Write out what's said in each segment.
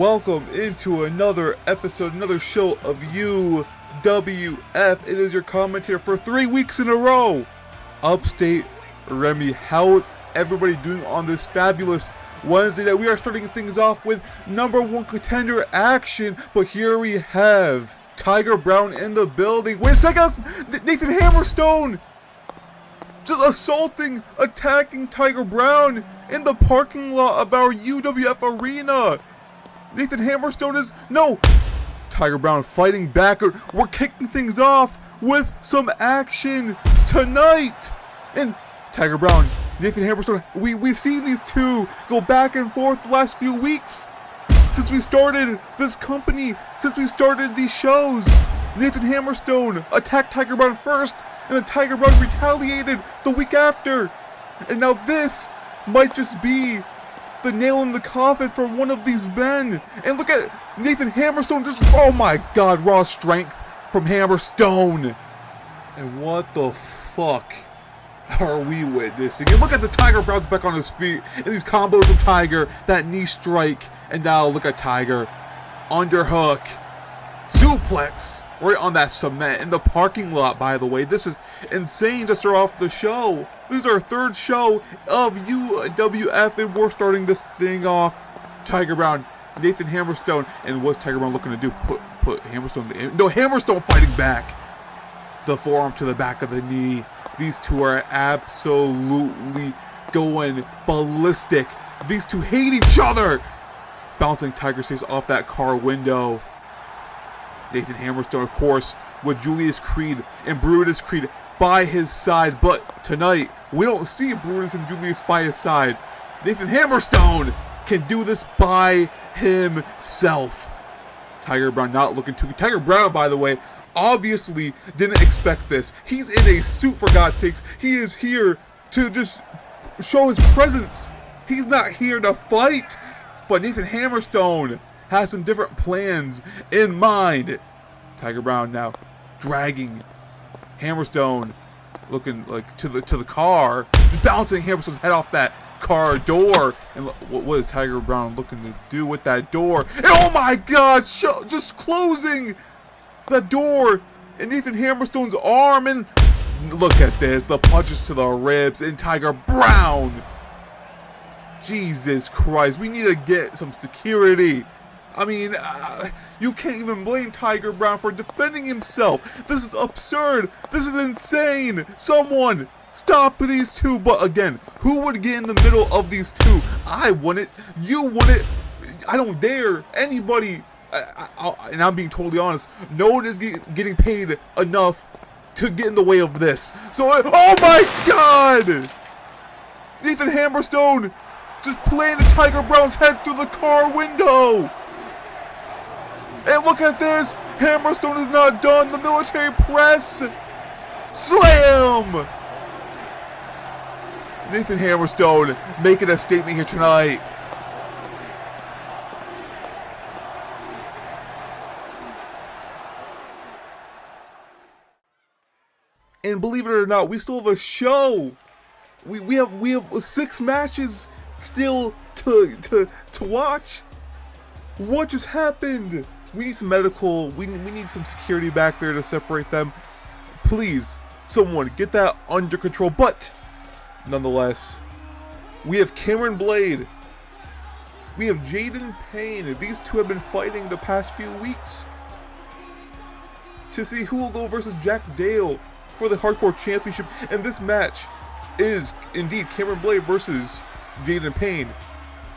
welcome into another episode, another show of UWF. It is your commentator for 3 weeks in a row, Upstate Remy. How is everybody doing on this fabulous Wednesday night? We are starting things off with #1 contender action, but here we have Tiger Brown in the building. Wait a second, Nathan Hammerstone just assaulting, attacking Tiger Brown in the parking lot of our UWF arena. Nathan Hammerstone is, no! Tiger Brown fighting back. We're kicking things off with some action tonight. And Tiger Brown, Nathan Hammerstone, we've seen these two go back and forth the last few weeks. Since we started this company, since we started these shows, Nathan Hammerstone attacked Tiger Brown first, and then Tiger Brown retaliated the week after. And now this might just be the nail in the coffin for one of these men. And look at Nathan Hammerstone, just, oh my god, raw strength from Hammerstone. And what the fuck are we witnessing? And look at the Tiger Brown's back on his feet, and these combos of Tiger, that knee strike, and now look at Tiger, underhook, suplex, right on that cement in the parking lot, by the way. This is insane to start off the show. This is our third show of UWF, and we're starting this thing off. Tiger Brown, Nathan Hammerstone, and what's Tiger Brown looking to do? Put Hammerstone in the... No, Hammerstone fighting back. The forearm to the back of the knee. These two are absolutely going ballistic. These two hate each other. Bouncing Tiger Stays off that car window. Nathan Hammerstone, of course, with Julius Creed and Brutus Creed by his side. But tonight, we don't see Brutus and Julius by his side. Nathan Hammerstone can do this by himself. Tiger Brown not looking too... Tiger Brown, by the way, obviously didn't expect this. He's in a suit, for God's sakes. He is here to just show his presence. He's not here to fight. But Nathan Hammerstone has some different plans in mind. Tiger Brown now dragging Hammerstone, looking like to the car, bouncing Hammerstone's head off that car door. And what is Tiger Brown looking to do with that door? And oh my god, just closing the door in Nathan Hammerstone's arm. And look at this, the punches to the ribs in Tiger Brown. Jesus Christ, we need to get some security. I mean, you can't even blame Tiger Brown for defending himself. This is absurd. This is insane. Someone stop these two. But again, who would get in the middle of these two? I wouldn't. You wouldn't. I don't dare. Anybody. And I'm being totally honest. No one is getting paid enough to get in the way of this. So, oh my god! Nathan Hammerstone just planted Tiger Brown's head through the car window. And look at this. Hammerstone is not done. The military press. Slam. Nathan Hammerstone making a statement here tonight. And believe it or not, we still have a show. We have 6 matches still to watch. What just happened? We need some medical, we need some security back there to separate them. Please, someone get that under control. But nonetheless, we have Cameron Blade, we have Jaden Payne. These two have been fighting the past few weeks to see who will go versus Jack Dale for the Hardcore Championship. And this match is indeed Cameron Blade versus Jaden Payne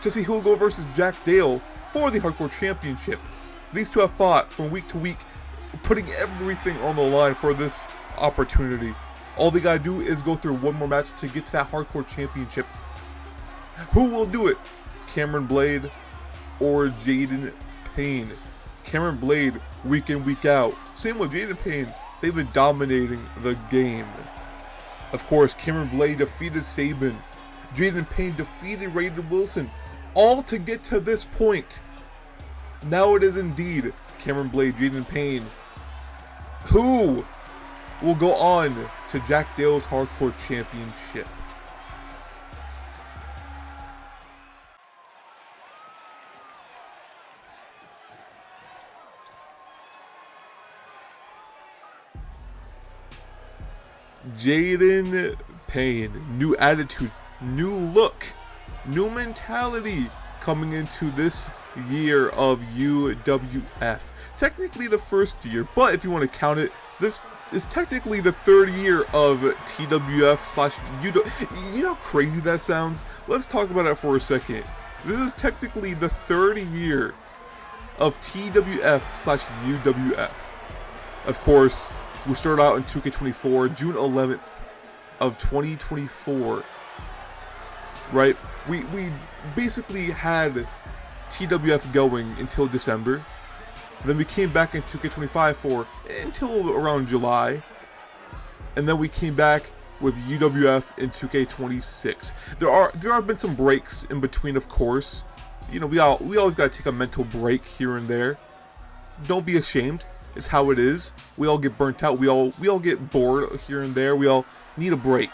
to see who will go versus Jack Dale for the Hardcore Championship. These two have fought from week to week, putting everything on the line for this opportunity. All they gotta do is go through one more match to get to that Hardcore Championship. Who will do it? Cameron Blade or Jaden Payne? Cameron Blade, week in, week out. Same with Jaden Payne. They've been dominating the game. Of course, Cameron Blade defeated Sabin. Jaden Payne defeated Raiden Wilson. All to get to this point. Now it is indeed Cameron Blade, Jaden Payne. Who will go on to Jack Dale's Hardcore Championship? Jaden Payne, new attitude, new look, new mentality coming into this year of UWF. Technically the first year, but if you want to count it, this is technically the third year of TWF slash UWF. You know how crazy that sounds? Let's talk about it for a second. This is technically the third year of TWF slash UWF. Of course, we started out in 2K24, June 11th of 2024. Right? We basically had TWF going until December. Then we came back in 2K25 for until around July. And then we came back with UWF in 2K26. There have been some breaks in between, of course. You know, we always gotta take a mental break here and there. Don't be ashamed. It's how it is. We all get burnt out. We all get bored here and there. We all need a break.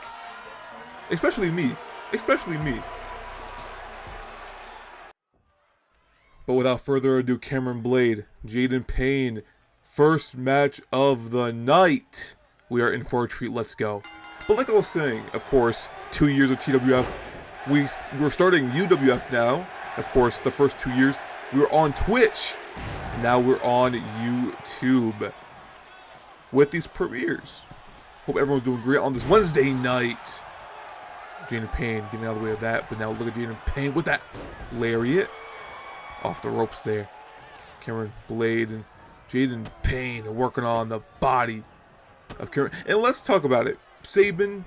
Especially me. Especially me. But without further ado, Cameron Blade, Jaden Payne, first match of the night. We are in for a treat. Let's go. But like I was saying, of course, 2 years of TWF. We're starting UWF now. Of course, the first 2 years we were on Twitch. Now we're on YouTube with these premieres. Hope everyone's doing great on this Wednesday night. Jaden Payne getting out of the way of that, but now look at Jaden Payne with that lariat off the ropes there. Cameron Blade and Jaden Payne working on the body of Cameron. And let's talk about it. Sabin,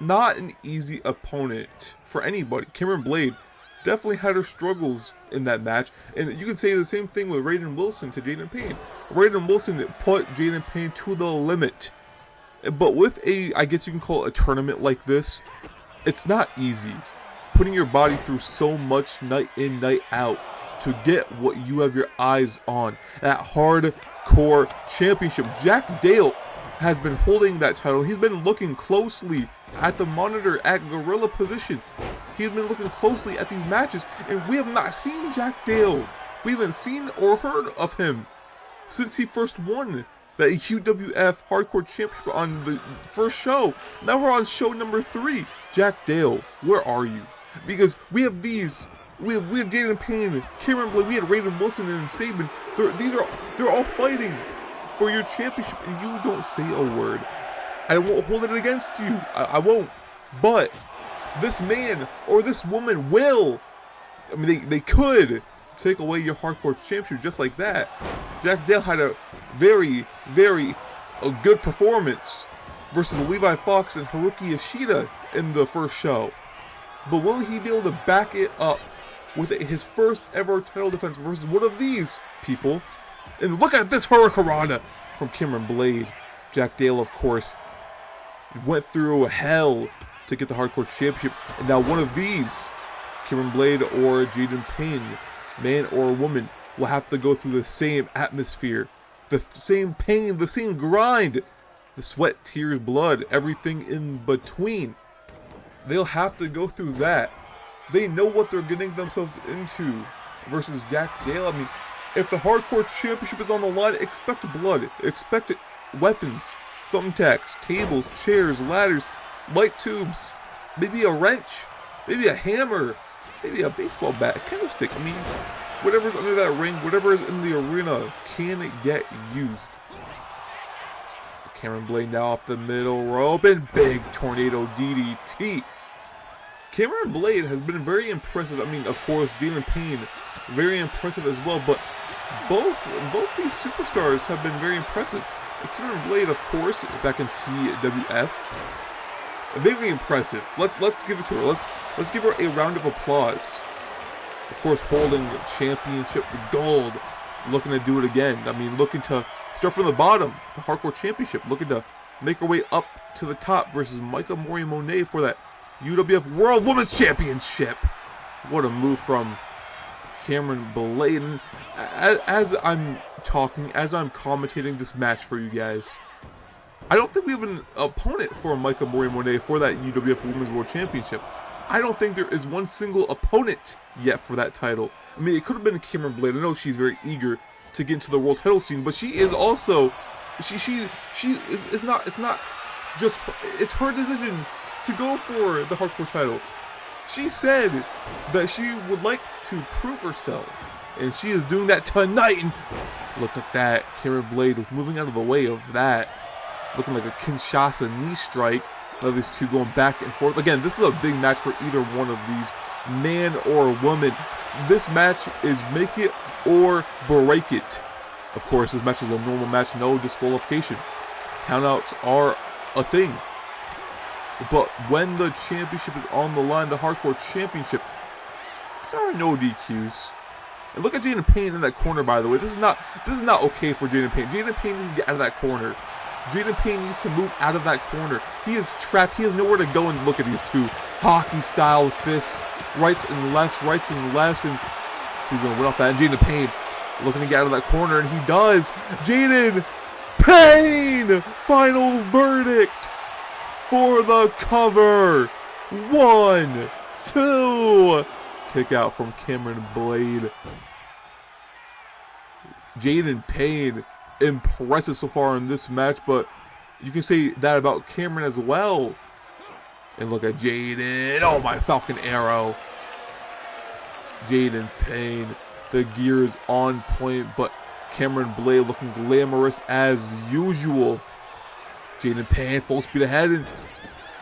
not an easy opponent for anybody. Cameron Blade definitely had her struggles in that match, and you can say the same thing with Raiden Wilson to Jaden Payne. Raiden Wilson put Jaden Payne to the limit, but with I guess you can call it a tournament like this, it's not easy. Putting your body through so much night in, night out to get what you have your eyes on. That hardcore championship. Jack Dale has been holding that title. He's been looking closely at the monitor at gorilla position. He's been looking closely at these matches, and we have not seen Jack Dale. We haven't seen or heard of him since he first won that UWF Hardcore Championship on the first show. Now we're on show number 3. Jack Dale, where are you? Because we have these, we have Jaden Payne, Cameron Blade, we had Raiden Wilson and Sabin. They're all fighting for your championship, and you don't say a word. I won't hold it against you. I won't. But this man or this woman will. I mean, they could take away your hardcore championship just like that. Jack Dale had a very, very good performance versus Levi Fox and Haruki Ishida in the first show. But will he be able to back it up with his first ever title defense versus one of these people? And look at this Hurricanrana from Cameron Blade. Jack Dale, of course, went through hell to get the hardcore championship, and now one of these, Cameron Blade or Jaden Payne, man or woman, will have to go through the same atmosphere, the same pain, the same grind, the sweat, tears, blood, everything in between. They'll have to go through that. They know what they're getting themselves into versus Jack Dale. I mean, if the hardcore championship is on the line, expect blood, expect weapons, thumbtacks, tables, chairs, ladders, light tubes, maybe a wrench, maybe a hammer, maybe a baseball bat, a candlestick. I mean, whatever's under that ring, whatever is in the arena can get used. Cameron Blade now off the middle rope and big tornado DDT. Cameron Blade has been very impressive. I mean, of course, Jaden Payne, very impressive as well, but both these superstars have been very impressive. Cameron Blade, of course, back in TWF, very impressive. Let's give it to her. Let's give her a round of applause. Of course, holding the championship gold, looking to do it again. I mean, looking to start from the bottom, the hardcore championship, looking to make her way up to the top versus Micah Mori Monet for that UWF World Women's Championship. What a move from Cameron Blade. And as I'm talking, as I'm commentating this match for you guys, I don't think we have an opponent for Micah Mori Monet for that UWF Women's World Championship. I don't think there is one single opponent yet for that title. I mean, it could have been Cameron Blade. I know she's very eager to get into the world title scene, but she is also, it's not it's her decision to go for the hardcore title. She said that she would like to prove herself, and she is doing that tonight. And look at that, Cameron Blade moving out of the way of that, looking like a Kinshasa knee strike. Now these two going back and forth. Again, this is a big match for either one of these, man or woman. This match is make it or break it. Of course, this match is a normal match, no disqualification. Countouts are a thing. But when the championship is on the line, the hardcore championship, there are no DQs. And look at Jaden Payne in that corner, by the way. This is not okay for Jaden Payne. Jaden Payne needs to get out of that corner. Jaden Payne needs to move out of that corner. He is trapped. He has nowhere to go. And look at these two hockey-style fists, rights and lefts, and he's going to win off that. And Jaden Payne looking to get out of that corner, and he does. Jaden Payne! Final verdict for the cover. 1, 2. Kick out from Cameron Blade. Jaden Payne, impressive so far in this match, but you can say that about Cameron as well. And look at Jaden. Oh, my Falcon Arrow. Jaden Payne, the gear is on point, but Cameron Blade looking glamorous as usual. Jaden Payne full speed ahead and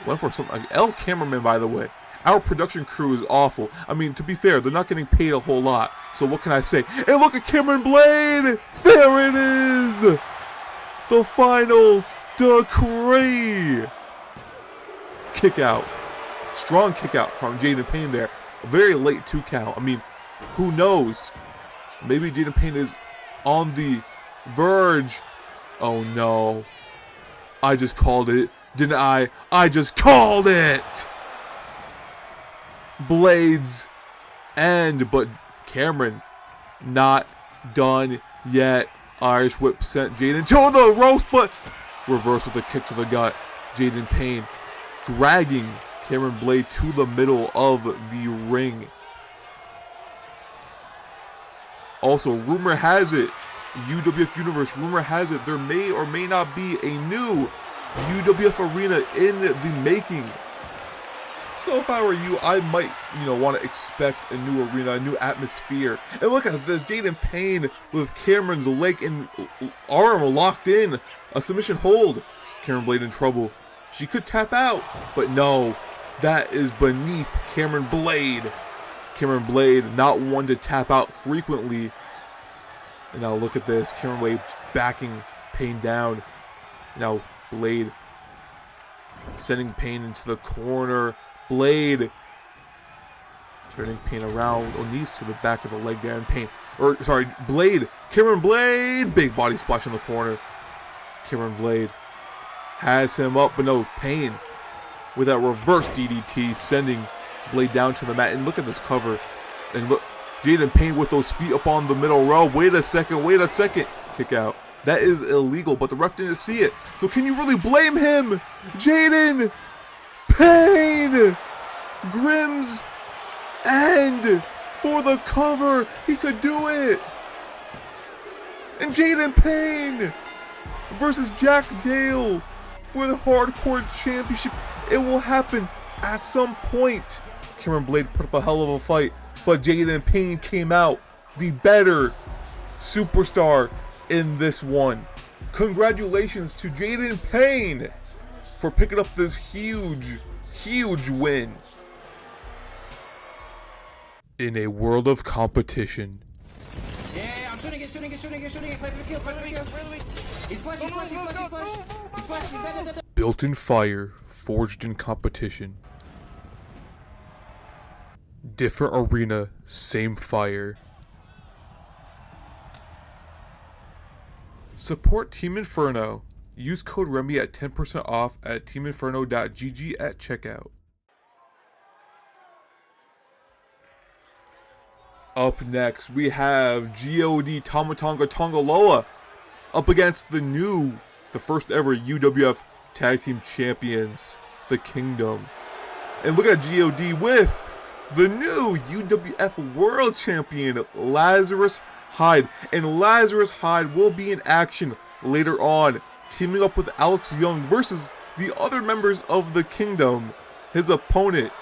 went for something. El Cameraman, by the way. Our production crew is awful. I mean, to be fair, they're not getting paid a whole lot. So what can I say? And look at Cameron Blade! There it is! The final decree! Kick out. Strong kick out from Jaden Payne there. A very late 2 count. I mean, who knows? Maybe Jaden Payne is on the verge. Oh no. I just called it. Didn't I? I just called it! Blades end, but Cameron not done yet. Irish whip sent Jaden to the ropes, but reverse with a kick to the gut. Jaden Payne dragging Cameron Blade to the middle of the ring. Also, rumor has it, UWF Universe, rumor has it, there may or may not be a new UWF arena in the making. So if I were you, I might, want to expect a new arena, a new atmosphere. And look at this, Jaden Payne with Cameron's leg and arm locked in. A submission hold. Cameron Blade in trouble. She could tap out, but no. That is beneath Cameron Blade. Cameron Blade, not one to tap out frequently. And now look at this, Cameron Blade backing Payne down. Now Blade sending Payne into the corner. Blade turning Payne around, knees to the back of the leg there, and Blade, Cameron Blade, big body splash in the corner. Cameron Blade has him up, but no, Payne with that reverse DDT, sending Blade down to the mat. And look at this cover, and look, Jaden Payne with those feet up on the middle row. Wait a second, kick out. That is illegal, but the ref didn't see it. So can you really blame him? Jaden Payne! Grimm's end for the cover. He could do it. And Jaden Payne versus Jack Dale for the Hardcore Championship. It will happen at some point. Cameron Blade put up a hell of a fight, but Jaden Payne came out the better superstar in this one. Congratulations to Jaden Payne for picking up this huge win. In a world of competition. Yeah, I'm shooting it. Play for the kills. He's flashing. He's flashing. Built in fire, forged in competition. Different arena, same fire. Support Team Inferno. Use code Remy at 10% off at teaminferno.gg at checkout. Up next, we have GOD Tama Tonga Tongaloa up against the first ever UWF Tag Team Champions, the Kingdom. And look at GOD with the new UWF World Champion, Lazarus Hyde. And Lazarus Hyde will be in action later on, teaming up with Alex Young versus the other members of the Kingdom, his opponent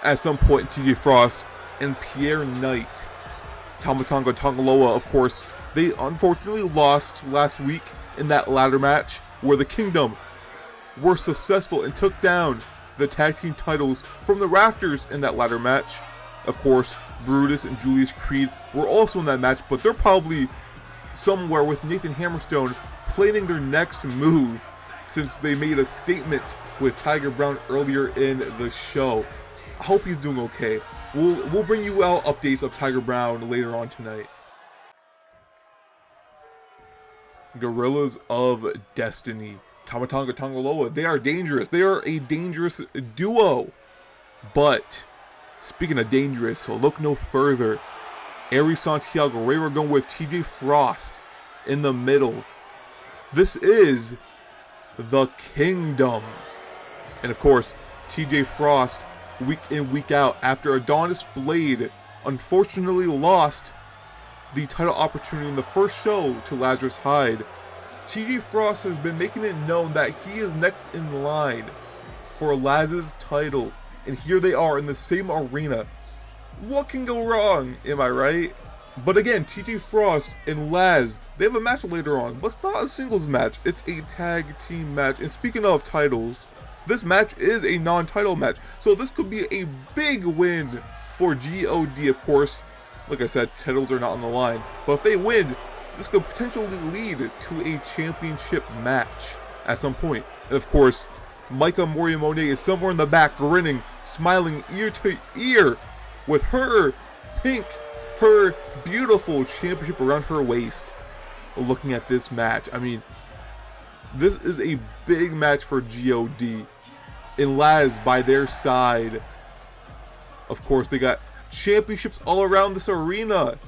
at some point, TJ Frost and Pierre Knight. Tama Tonga Tongaloa, of course, they unfortunately lost last week in that ladder match where the Kingdom were successful and took down the tag team titles from the rafters in that ladder match. Of course, Brutus and Julius Creed were also in that match, but they're probably somewhere with Nathan Hammerstone planning their next move since they made a statement with Tiger Brown earlier in the show. I hope he's doing okay. We'll bring you out updates of Tiger Brown later on tonight. Gorillas of Destiny. Tama Tonga Tongaloa, they are dangerous. They are a dangerous duo. But, speaking of dangerous, so look no further. Aries Santiago, Ray Ragone with TJ Frost in the middle. This is the Kingdom. And of course, TJ Frost, week in, week out, after Adonis Blade unfortunately lost the title opportunity in the first show to Lazarus Hyde, TJ Frost has been making it known that he is next in line for Laz's title. And here they are in the same arena. What can go wrong, am I right? But again, TJ Frost and Laz, they have a match later on. But it's not a singles match, it's a tag team match. And speaking of titles, this match is a non-title match. So this could be a big win for GOD, of course. Like I said, titles are not on the line. But if they win, this could potentially lead to a championship match at some point. And of course, Micah Moriamone is somewhere in the back grinning, smiling ear to ear with her beautiful championship around her waist. Looking at this match, I mean, this is a big match for GOD. And Laz by their side. Of course, they got championships all around this arena.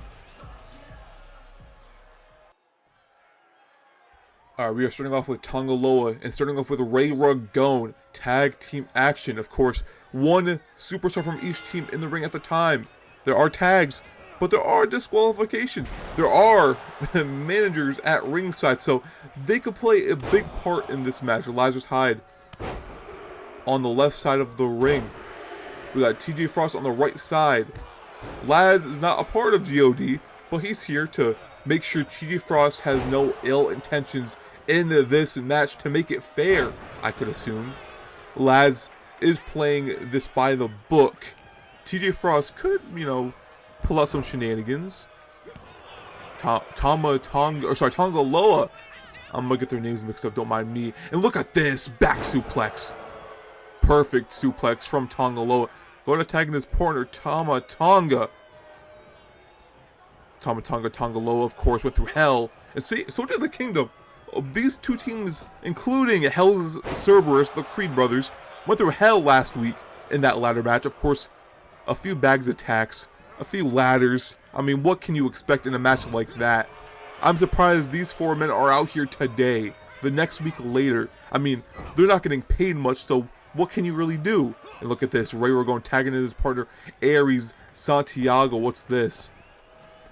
Alright, we are starting off with Tongaloa and starting off with Ray Ragone. Tag team action. Of course, one superstar from each team in the ring at the time. There are tags, but there are disqualifications. There are managers at ringside, so they could play a big part in this match. Lazarus Hyde on the left side of the ring. We got TJ Frost on the right side. Laz is not a part of GOD, but he's here to make sure TJ Frost has no ill intentions in this match to make it fair, I could assume. Laz is playing this by the book. TJ Frost could, pull out some shenanigans. Tongaloa. I'm gonna get their names mixed up, don't mind me. And look at this back suplex. Perfect suplex from Tongaloa. Going to tag in his partner, Tama Tonga. Tama Tonga Tongaloa, of course, went through hell. And see, so did the Kingdom. These two teams, including Hell's Cerberus, the Creed brothers, went through hell last week in that ladder match. Of course, a few bags attacks, a few ladders. I mean, what can you expect in a match like that? I'm surprised these four men are out here today, the next week later. I mean, they're not getting paid much, so what can you really do? And look at this, Ray Ragone tagging in his partner, Aries Santiago. What's this?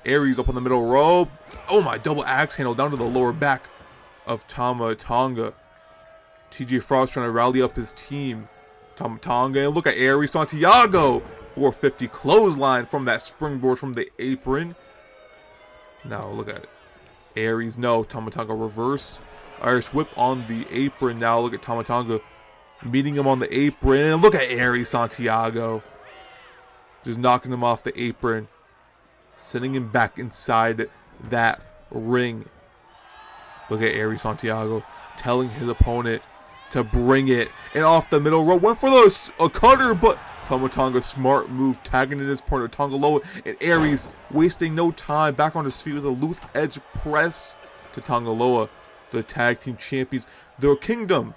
Aries up on the middle rope. Oh my, double axe handle down to the lower back of Tama Tonga. TJ Frost trying to rally up his team. Tama Tonga, and look at Aries Santiago. 450 clothesline from that springboard from the apron. Now look at it. Aries, no, Tama Tonga reverse. Irish whip on the apron. Now look at Tama Tonga meeting him on the apron. And look at Aries Santiago. Just knocking him off the apron. Sending him back inside that ring. Look at Aries Santiago telling his opponent to bring it. And off the middle rope. Went for a cutter, but Tama Tonga, smart move, tagging in his partner, Tongaloa. And Aries wasting no time. Back on his feet with a Luth Edge press to Tongaloa. The tag team champions. Their Kingdom.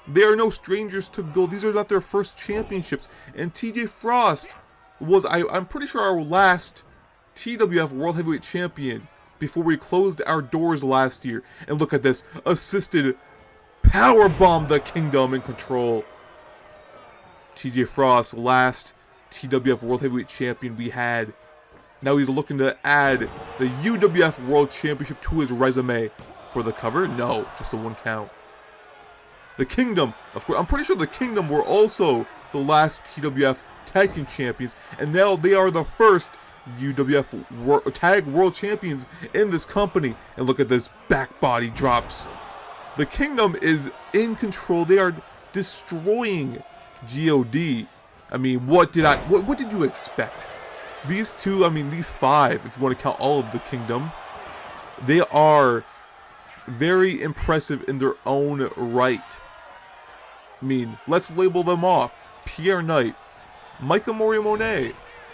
They are no strangers to gold. These are not their first championships. And TJ Frost was, I'm pretty sure, our last TWF World Heavyweight Champion before we closed our doors last year. And look at this. Assisted powerbomb the Kingdom in control. TJ Frost, last TWF World Heavyweight Champion we had. Now he's looking to add the UWF World Championship to his resume. For the cover? No, just a one count. The Kingdom, of course, I'm pretty sure the Kingdom were also the last TWF Tag Team Champions, and now they are the first UWF Tag World Champions in this company. And look at this, back body drops. The Kingdom is in control. They are destroying GOD. I mean, what did you expect? These two, I mean, these five, if you want to count all of the Kingdom, they are very impressive in their own right. I mean, let's label them off. Pierre Knight, Micah Monet,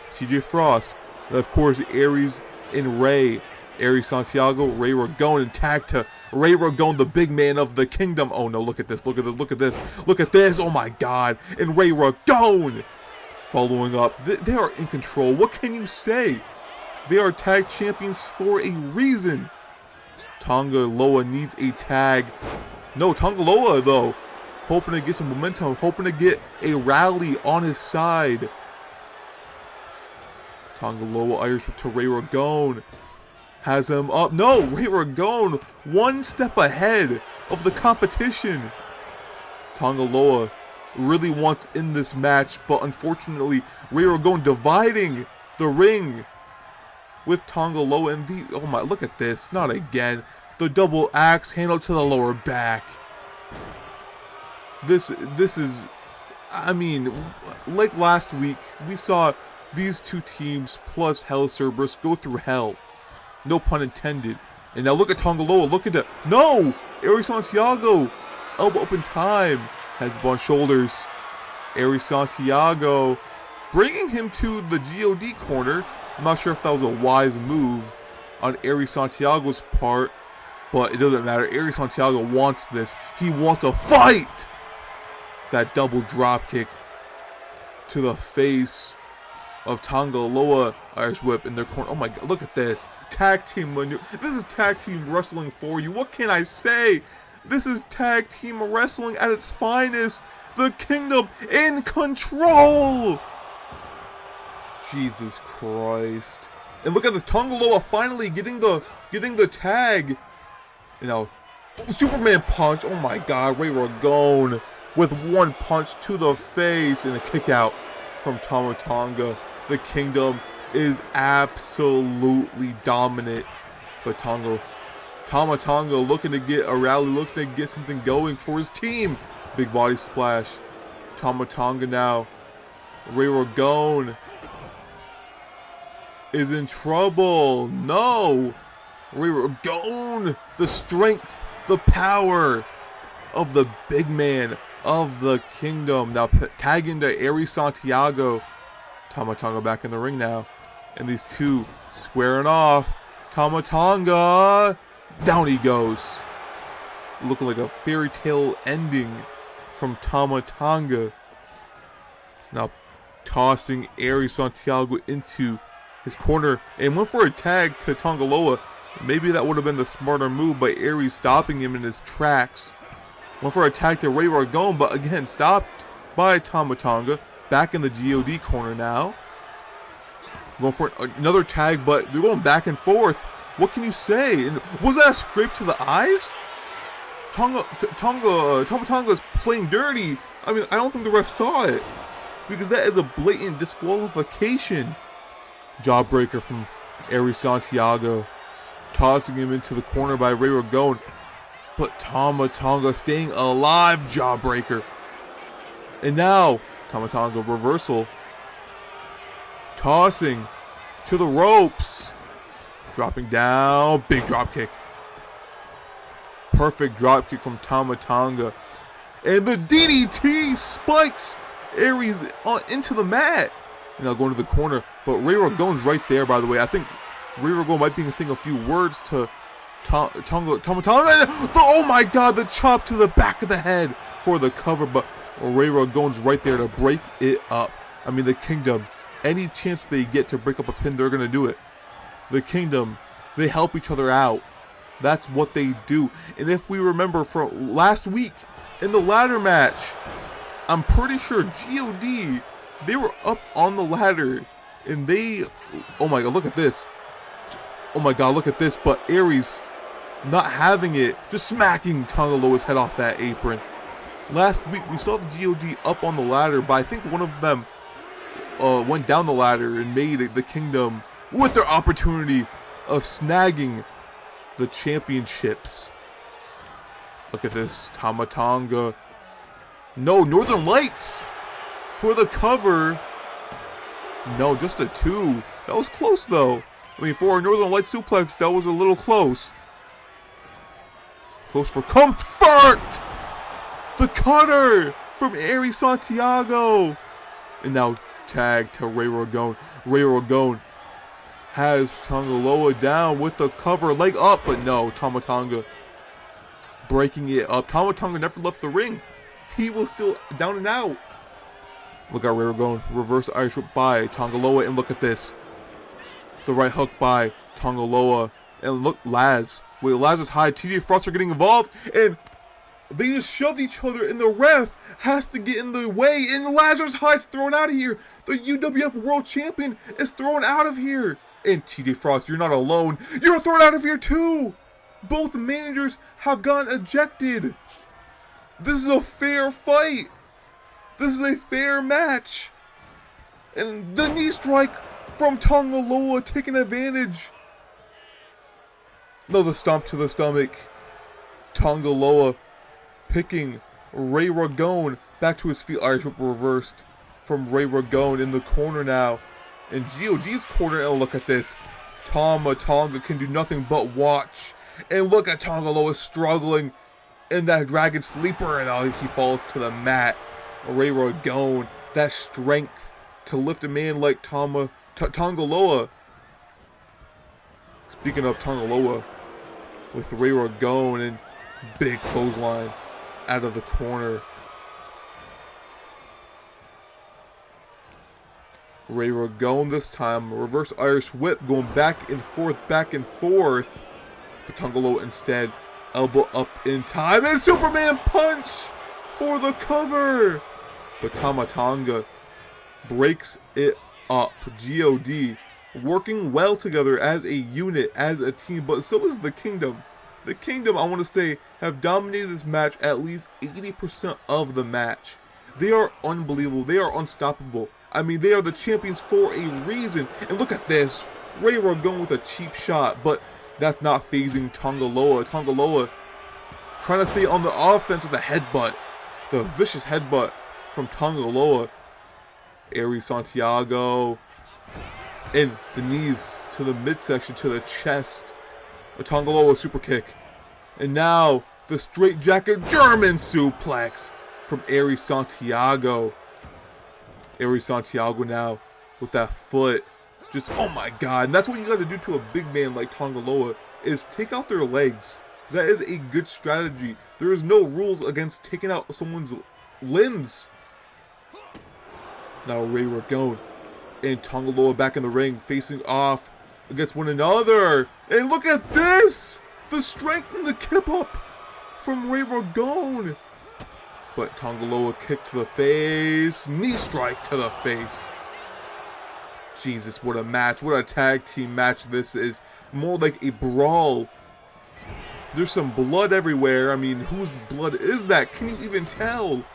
TJ Frost, and of course, Aries and Ray. Aries Santiago, Ray Ragone, and tag to Ray Ragone, the big man of the Kingdom. Oh no, look at this, look at this, look at this, look at this, oh my god. And Ray Ragone following up. They are in control. What can you say? They are tag champions for a reason. Tonga Loa needs a tag. No, Tonga Loa though, hoping to get some momentum, hoping to get a rally on his side. Tonga Loa Irish to Ray Ragone. Has him up. No, Ray Ragone one step ahead of the competition. Tonga Loa really wants in this match, but unfortunately, Ray Ragone dividing the ring with Tonga Loa, and the, oh my, look at this, not again. The double axe handle to the lower back. This is, I mean, like last week, we saw these two teams plus Hell Cerberus go through hell. No pun intended. And now look at Tonga Loa, look at that. No! Aries Santiago, elbow up in time, has on shoulders. Aries Santiago bringing him to the GOD corner. I'm not sure if that was a wise move on Aries Santiago's part, but it doesn't matter. Aries Santiago wants this. He wants a fight! That double drop kick to the face of Tonga Loa, Irish whip in their corner. Oh my god, look at this. Tag team maneuver. This is tag team wrestling for you. What can I say? This is tag team wrestling at its finest. The Kingdom in control. Jesus Christ. And look at this, Tonga Loa finally getting the tag. You know, Superman punch. Oh my god, Ray Ragone with one punch to the face and a kick out from Tama Tonga. The Kingdom is absolutely dominant, but Tama Tonga looking to get a rally, looking to get something going for his team. Big body splash. Tama Tonga now. Ray Ragone is in trouble. No! Ray Ragone, the strength, the power of the big man of the Kingdom. Now tagging to Aries Santiago. Tama Tonga back in the ring now. And these two squaring off. Tama Tonga. Down he goes. Looking like a fairy tale ending from Tama Tonga. Now tossing Aries Santiago into his corner. And went for a tag to Tonga Loa. Maybe that would have been the smarter move by Aries stopping him in his tracks. Went for a tag to Ray Ragone, but again stopped by Tama Tonga. Back in the GOD corner now. Going for another tag, but they're going back and forth. What can you say? And was that a scrape to the eyes? Tama Tonga is playing dirty. I mean, I don't think the ref saw it, because that is a blatant disqualification. Jawbreaker from Aries Santiago. Tossing him into the corner by Ray Ragone. But Tama Tonga staying alive. Jawbreaker. And now Tama Tonga reversal. Tossing to the ropes. Dropping down. Big drop kick. Perfect drop kick from Tama Tonga. And the DDT spikes Aries into the mat. And now going to the corner. But Ray Ragone's right there, by the way. I think Ray Ragone might be saying a few words to Tama Tonga. Oh my god, the chop to the back of the head for the cover. But Ray Ragone's right there to break it up. I mean, the Kingdom, any chance they get to break up a pin, they're going to do it. The Kingdom, they help each other out. That's what they do. And if we remember from last week in the ladder match, I'm pretty sure GOD, they were up on the ladder. And they, oh my god, look at this. Oh my god, look at this. But Aries not having it, just smacking Tonga Loa's head off that apron. Last week we saw the GOD up on the ladder, but I think one of them went down the ladder and made the Kingdom with their opportunity of snagging the championships. Look at this, Tama Tonga. No, Northern Lights for the cover. No, just a 2. That was close though. I mean, for a Northern Lights suplex, that was a little close. Close for comfort! The cutter from Aries Santiago. And now tag to Ray Ragone. Ray Ragone has Tonga Loa down with the cover, leg up, but no, Tama Tonga breaking it up. Tama Tonga never left the ring. He was still down and out. Look at Ray Ragone, reverse Irish whip by Tonga Loa, and look at this. The right hook by Tonga Loa, and look, Laz. Wait, Laz is high, TJ Frost are getting involved, and they just shoved each other, and the ref has to get in the way, and Lazarus Hyde's thrown out of here. The UWF World Champion is thrown out of here. And TJ Frost, you're not alone. You're thrown out of here too. Both managers have gotten ejected. This is a fair fight. This is a fair match. And the knee strike from Tonga Loa taking advantage. No, the stomp to the stomach. Tonga Loa picking Ray Ragone back to his feet. Irish whip reversed from Ray Ragone in the corner now. In GOD's corner, and look at this. Tama Tonga can do nothing but watch. And look at Tonga Loa struggling in that Dragon Sleeper, and he falls to the mat. Ray Ragone, that strength to lift a man like Tonga Loa. Speaking of Tonga Loa, with Ray Ragone and big clothesline out of the corner. Ray Ragone this time, reverse Irish whip going back and forth. But Tonga Loa instead, elbow up in time, and Superman punch for the cover. But Tama Tonga breaks it up. GOD working well together as a unit, as a team, but so is the Kingdom. The Kingdom, I want to say, have dominated this match at least 80% of the match. They are unbelievable. They are unstoppable. I mean, they are the champions for a reason. And look at this. Ray Ragone with a cheap shot, but that's not phasing Tonga Loa. Tonga Loa trying to stay on the offense with a headbutt. The vicious headbutt from Tonga Loa. Aries Santiago. And the knees to the midsection, to the chest. A Tonga Loa super kick. And now the straight jacket German suplex from Aries Santiago. Aries Santiago now with that foot. Just, oh my god. And that's what you got to do to a big man like Tonga Loa, is take out their legs. That is a good strategy. There is no rules against taking out someone's limbs. Now Ray Ragone and Tonga Loa back in the ring, facing off against one another. And look at this! The strength and the kip up from Ray Ragone. But Tonga Loa kick to the face, knee strike to the face. Jesus, what a match. What a tag team match this is. More like a brawl. There's some blood everywhere. I mean, whose blood is that? Can you even tell?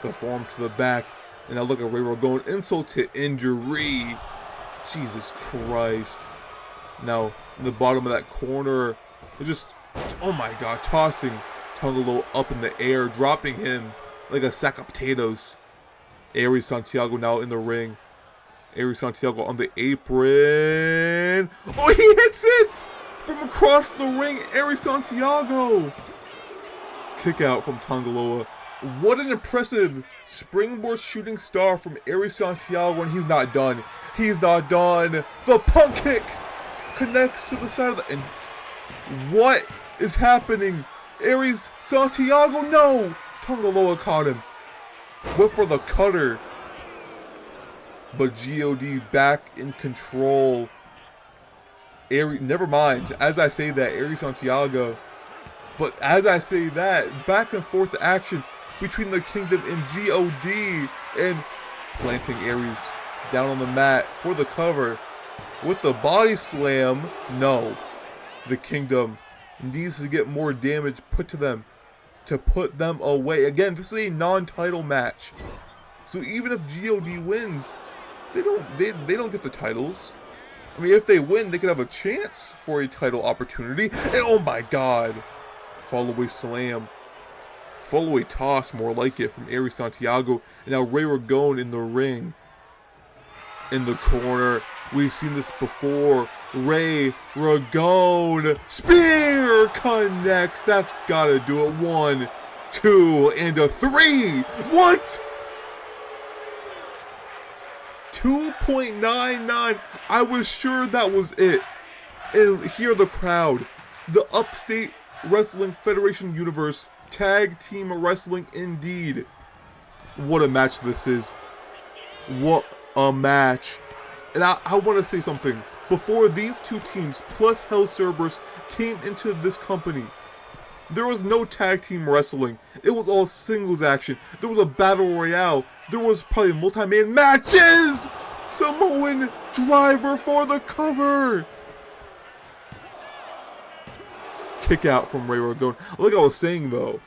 The forearm to the back. And now look at Ray Ragone. Insult to injury. Jesus Christ. Now, in the bottom of that corner, it's just, oh my god, tossing Tonga Loa up in the air, dropping him like a sack of potatoes. Aries Santiago now in the ring. Aries Santiago on the apron. Oh, he hits it! From across the ring, Aries Santiago. Kick out from Tonga Loa. What an impressive springboard shooting star from Aries Santiago, and he's not done. He's not done. The punt kick connects to the side of the... And what is happening? Aries Santiago, no! Tonga Loa caught him. Went for the cutter. But GOD back in control. Never mind. As I say that, Aries Santiago. But as I say that, back and forth action between the Kingdom and GOD. And planting Aries down on the mat for the cover. With the body slam, no. The Kingdom needs to get more damage put to them. to put them away. Again, this is a non-title match. So even if GOD wins, they don't get the titles. I mean, if they win, they could have a chance for a title opportunity. And oh my god! Follow-away slam. Follow-away toss, more like it, from Aries Santiago. And now Ray Ragone in the ring. In the corner. We've seen this before. Ray Ragone. Spear connects. That's gotta do it. 1, 2, and a 3. What? 2.99. I was sure that was it. And hear the crowd. The Upstate Wrestling Federation Universe Tag Team Wrestling indeed. What a match this is. What a match. And I want to say something. Before these two teams plus Hell Cerberus came into this company, there was no tag team wrestling. It was all singles action. There was a battle royale. There was probably multi-man matches! Samoan driver for the cover! Kick out from Ray Ragone. Like I was saying though,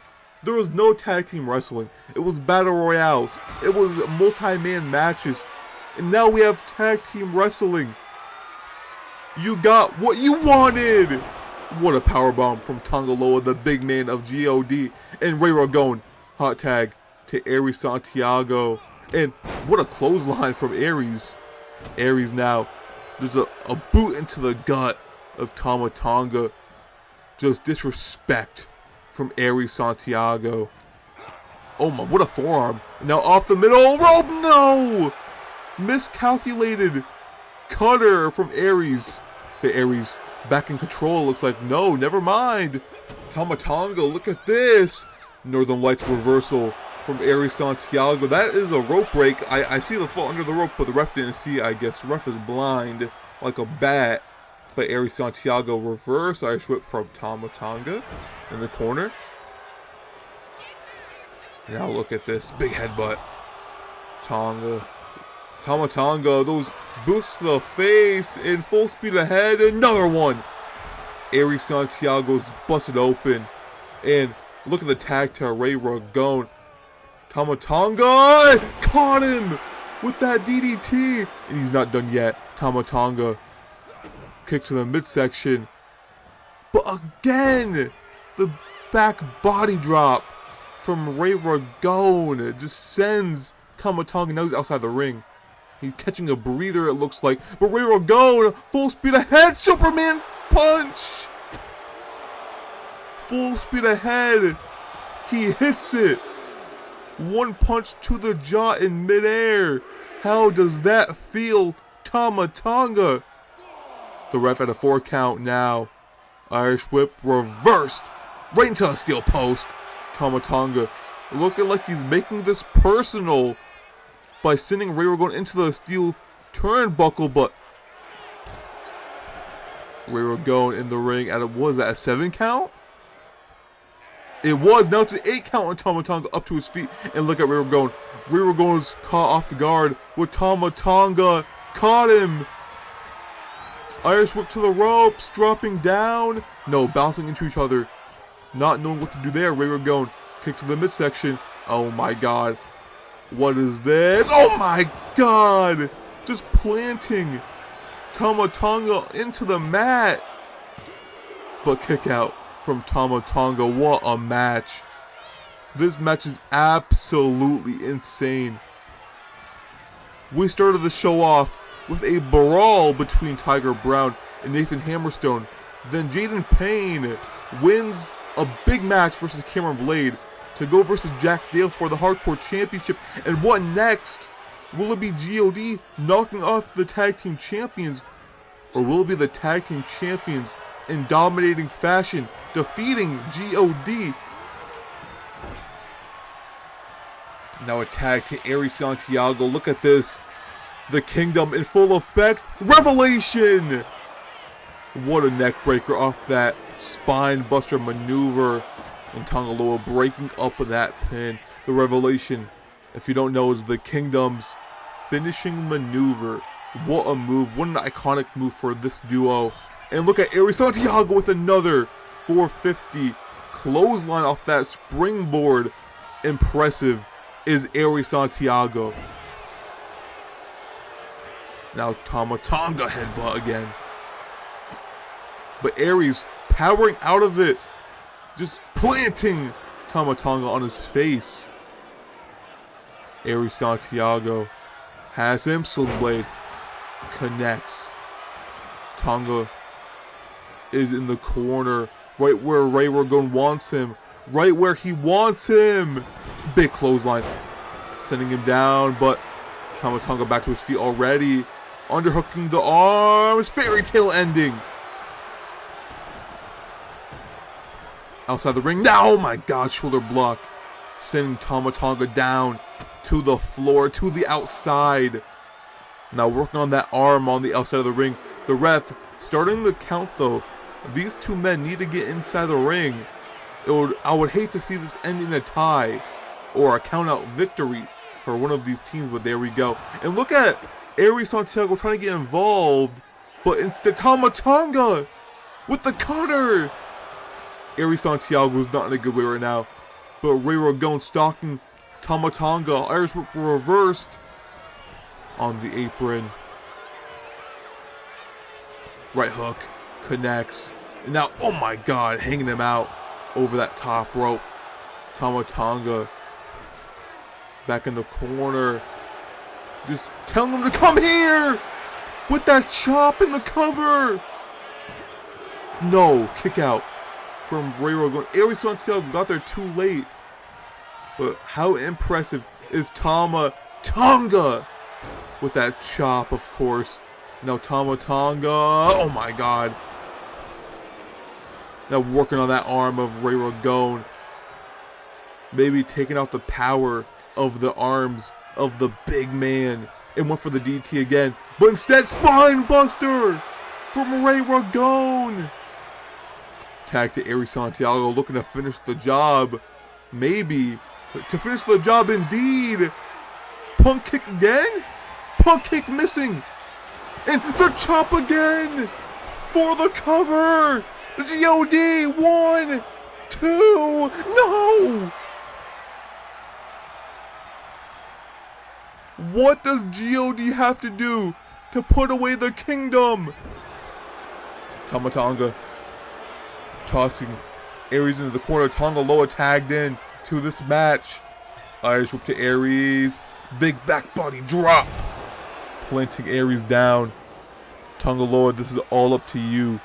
there was no tag team wrestling. It was battle royales. It was multi-man matches. And now we have tag team wrestling. You got what you wanted! What a powerbomb from Tongaloa, the big man of GOD. And Ray Ragone, hot tag to Aries Santiago. And what a clothesline from Aries. Aries now, there's a boot into the gut of Tama Tonga. Just disrespect from Aries Santiago. Oh my, what a forearm. Now off the middle rope, no! Miscalculated cutter from Aries. But Aries back in control, looks like, no, never mind. Tama Tonga, look at this. Northern Lights reversal from Aries Santiago. That is a rope break. I see the foot under the rope, but the ref didn't see it, I guess. The ref is blind like a bat. But Aries Santiago reverse Irish whip from Tama Tonga in the corner. Now look at this big headbutt. Tonga. Tama Tonga, those boots to the face in full speed ahead. Another one. Aries Santiago's busted open. And look at the tag to Ray Ragone. Tama Tonga caught him with that DDT. And he's not done yet. Tama Tonga. Kick to the midsection. But again, the back body drop from Ray Ragone just sends Tama Tonga. Now he's outside the ring. He's catching a breather, it looks like. But Ray Ragone, full speed ahead. Superman punch. Full speed ahead. He hits it. One punch to the jaw in midair. How does that feel, Tama Tonga? The ref at a 4 count now. Irish whip reversed. Right into a steel post. Tama Tonga looking like he's making this personal by sending Ray Ragone into the steel turnbuckle, but Ray Ragone in the ring at a 7 count? It was. Now it's an 8 count on Tama Tonga up to his feet. And look at Ray Ragone. Ray Ragone's caught off the guard with Tama Tonga. Caught him. Irish whip to the ropes. Dropping down. No, bouncing into each other. Not knowing what to do there. Ray Ragone. Kick to the midsection. Oh my god. What is this? Oh my god. Just planting Tama Tonga into the mat. But kick out from Tama Tonga. What a match. This match is absolutely insane. We started the show off with a brawl between Tiger Brown and Nathan Hammerstone. Then Jaden Payne wins a big match versus Cameron Blade to go versus Jack Dale for the Hardcore Championship. And what next? Will it be GOD knocking off the Tag Team Champions? Or will it be the Tag Team Champions in dominating fashion, defeating GOD? Now a tag to Aries Santiago. Look at this. The Kingdom in full effect. Revelation! What a neck breaker off that spine buster maneuver. And Tongaloa breaking up that pin. The Revelation, if you don't know, is the Kingdom's finishing maneuver. What a move. What an iconic move for this duo. And look at Aries Santiago with another 450 clothesline off that springboard. Impressive is Aries Santiago. Now Tama Tonga headbutt again. But Aries powering out of it. Just planting Tama Tonga on his face. Aries Santiago has him. Sling Blade connects. Tonga is in the corner. Right where Ray Ragone wants him. Right where he wants him. Big clothesline. Sending him down. But Tama Tonga back to his feet already. Underhooking the arms. Fairy tale ending. Outside the ring. Now, oh my god. Shoulder block. Sending Tama Tonga down to the floor. To the outside. Now working on that arm on the outside of the ring. The ref starting the count though. These two men need to get inside the ring. I would hate to see this end in a tie or a count-out victory for one of these teams, but there we go. And look at Aries Santiago trying to get involved, but instead Tama Tonga with the cutter. Aries Santiago is not in a good way right now, but Ray Ragone stalking Tama Tonga. Irish whip reversed on the apron. Right hook connects. And now, oh my god, hanging him out over that top rope. Tama Tonga back in the corner. Just telling him to come here with that chop in the cover. No, kick out from Ray Ragone. Aries Santiago got there too late. But how impressive is Tama Tonga with that chop, of course. Now Tama Tonga, oh my god. Now working on that arm of Ray Ragone. Maybe taking out the power of the arms of the big man. And went for the DT again. But instead, spine buster from Ray Ragone. Tag to Aries Santiago looking to finish the job. Maybe. To finish the job indeed. Punk kick again? Punk kick missing. And the chop again for the cover. G.O.D. 1, 2, no! What does G.O.D. have to do to put away the kingdom? Tama Tonga tossing Aries into the corner. Tonga Loa tagged in to this match. Irish whip to Aries. Big back body drop. Planting Aries down. Tonga Loa, this is all up to you.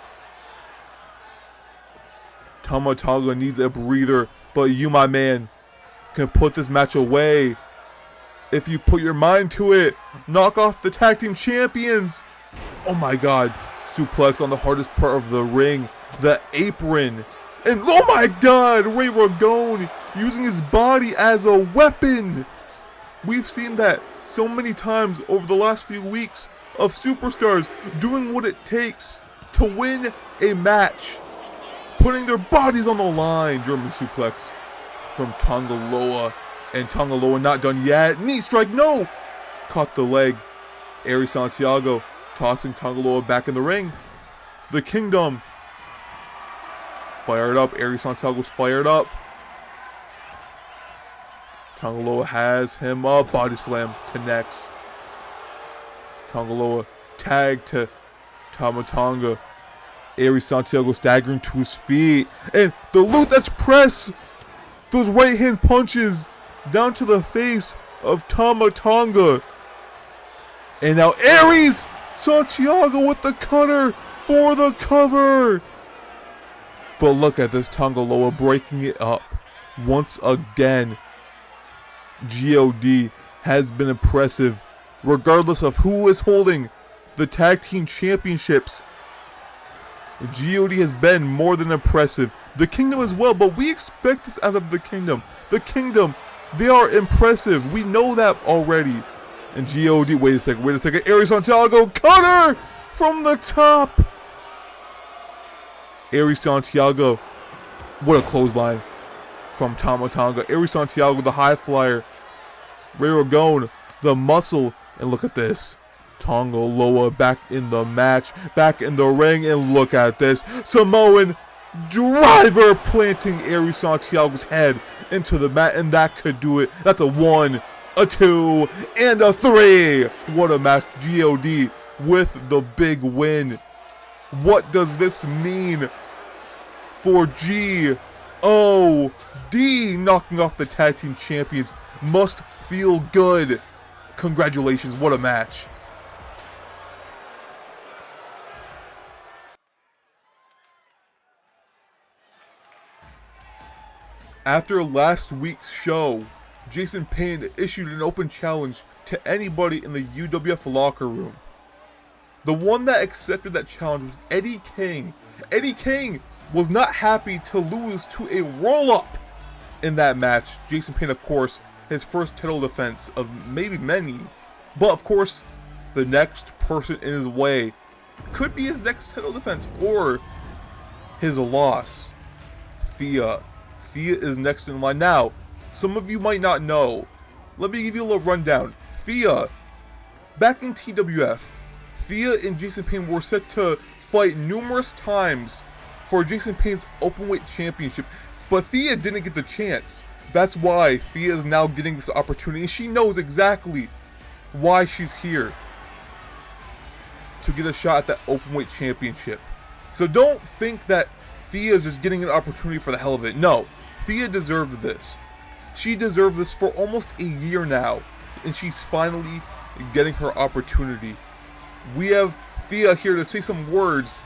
Tama Tonga needs a breather, but you, my man, can put this match away. If you put your mind to it, knock off the tag team champions. Oh my god, suplex on the hardest part of the ring, the apron. And oh my god, Ray Ragone using his body as a weapon. We've seen that so many times over the last few weeks of superstars doing what it takes to win a match. Putting their bodies on the line. German suplex from Tonga Loa. And Tonga Loa not done yet. Knee strike, no! Caught the leg. Aries Santiago tossing Tonga Loa back in the ring. The Kingdom. Fired up. Aries Santiago's fired up. Tonga Loa has him up. Body slam connects. Tonga Loa tag to Tama Tonga. Aries Santiago staggering to his feet. And the loot that's press. Those right hand punches down to the face of Tama Tonga. And now Aries Santiago with the cutter for the cover. But look at this, Tonga Loa breaking it up once again. G.O.D. has been impressive regardless of who is holding the tag team championships. G.O.D. has been more than impressive. The Kingdom as well, but we expect this out of the Kingdom. The Kingdom, they are impressive. We know that already. And G.O.D. Wait a second. Aries Santiago, cutter from the top. Aries Santiago, what a clothesline from Tama Tonga. Aries Santiago, the high flyer. Ray Ragone, the muscle. And look at this. Tonga Loa back in the match, back in the ring, and look at this. Samoan driver planting Ari Santiago's head into the mat, and that could do it. That's a 1, a 2, and a 3. What a match. God with the big win. What does this mean for God knocking off the tag team champions? Must feel good. Congratulations, what a match. After last week's show, Jason Payne issued an open challenge to anybody in the UWF locker room. The one that accepted that challenge was Eddie King. Eddie King was not happy to lose to a roll-up in that match. Jason Payne, of course, his first title defense of maybe many. But of course, the next person in his way could be his next title defense or his loss. Thea. Thea is next in line. Now, some of you might not know. Let me give you a little rundown. Thea, back in TWF, Thea and Jason Payne were set to fight numerous times for Jason Payne's openweight championship, but Thea didn't get the chance. That's why Thea is now getting this opportunity, and she knows exactly why she's here. To get a shot at that openweight championship. So don't think that Thea is just getting an opportunity for the hell of it. No, Thea deserved this. She deserved this for almost a year now, and she's finally getting her opportunity. We have Thea here to say some words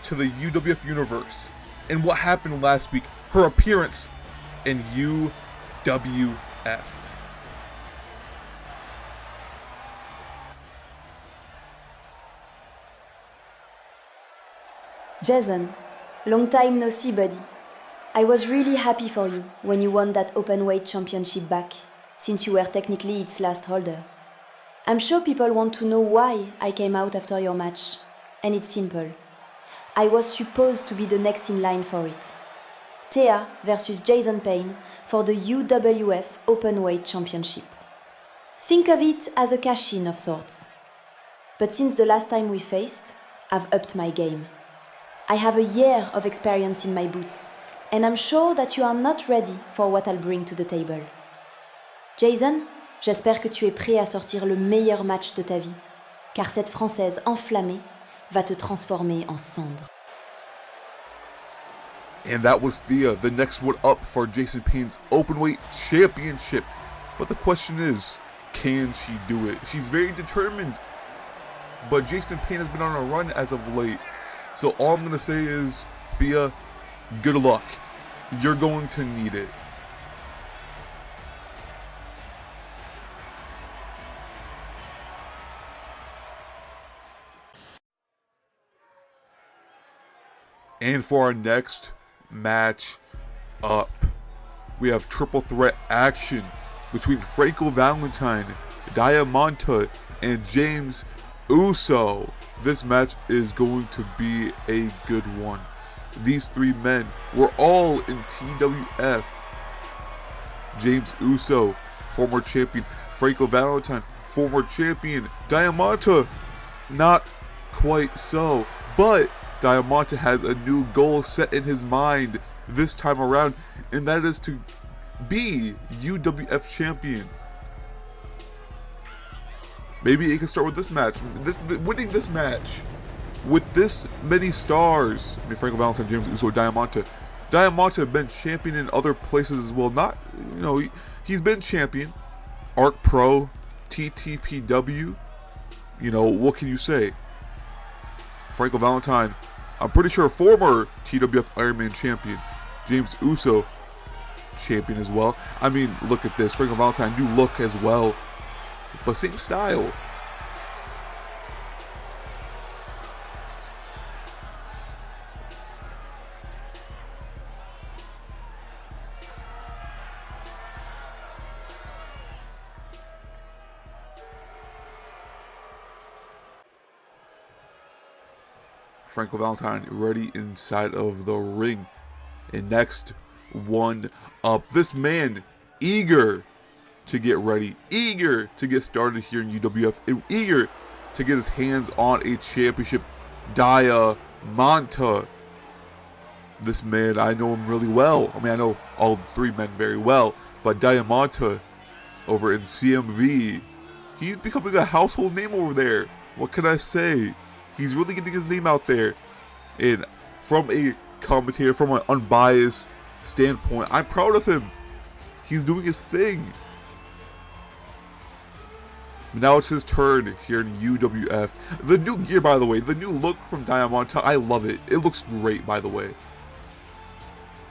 to the UWF Universe and what happened last week, her appearance in UWF. Jason, long time no see, buddy. I was really happy for you when you won that openweight championship back, since you were technically its last holder. I'm sure people want to know why I came out after your match, and it's simple. I was supposed to be the next in line for it. Thea versus Jason Payne for the UWF Openweight Championship. Think of it as a cash-in of sorts. But since the last time we faced, I've upped my game. I have a year of experience in my boots, and I'm sure that you are not ready for what I'll bring to the table. Jason, j'espère que tu es prêt à sortir le meilleur match de ta vie, car cette Française enflammée va te transformer en cendre. And that was Thea, the next one up for Jason Payne's Openweight Championship. But the question is, can she do it? She's very determined, but Jason Payne has been on a run as of late. So all I'm going to say is, Thea, good luck. You're going to need it. And for our next match up, we have triple threat action between Franco Valentine, Diamante, and James Uso. This match is going to be a good one. These three men were all in TWF. James Uso, former champion. Franco Valentine, former champion. Diamante, not quite so, but Diamante has a new goal set in his mind this time around, and that is to be UWF champion. Maybe he can start with this match, winning this match with this many stars. I mean, Franco Valentine, James Uso, Diamante. Diamante have been champion in other places as well. Not, he's been champion. Arc Pro, TTPW. What can you say? Franco Valentine, I'm pretty sure former TWF Ironman champion. James Uso, champion as well. I mean, look at this. Franco Valentine, new look as well, but same style. Franco Valentine ready inside of the ring. And next one up, this man eager to get ready, eager to get started here in UWF, and eager to get his hands on a championship, Diamante. This man, I know him really well. I mean, I know all three men very well, but Diamante over in CMV, he's becoming a household name over there. What can I say? He's really getting his name out there. And from a commentator, from an unbiased standpoint, I'm proud of him. He's doing his thing. Now it's his turn here in UWF. The new gear, by the way, the new look from Diamante, I love it. It looks great, by the way.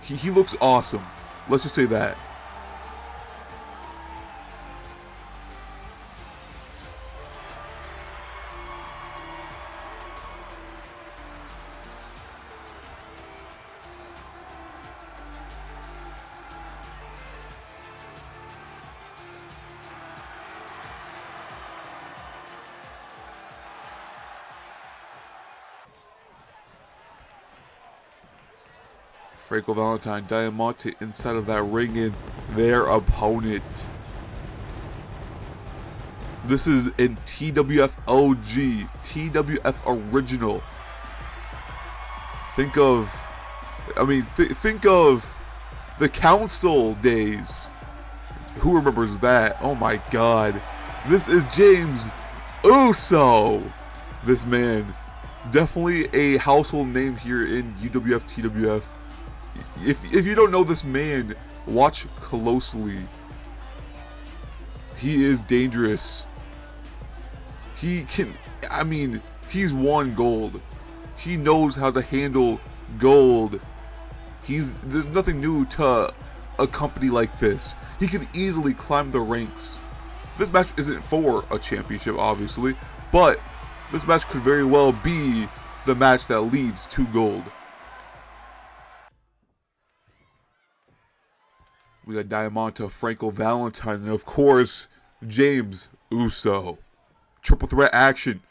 He looks awesome. Let's just say that. Franco Valentine, Diamante inside of that ring in their opponent. This is in TWF OG, TWF Original. Think of, think of the Council days. Who remembers that? Oh my God. This is James Uso. This man, definitely a household name here in UWF, TWF. If you don't know this man, watch closely. He is dangerous. He can, he's won gold. He knows how to handle gold. There's nothing new to a company like this. He can easily climb the ranks. This match isn't for a championship, obviously, but this match could very well be the match that leads to gold. We got Diamante, Franco Valentine, and of course, James Uso. Triple threat action.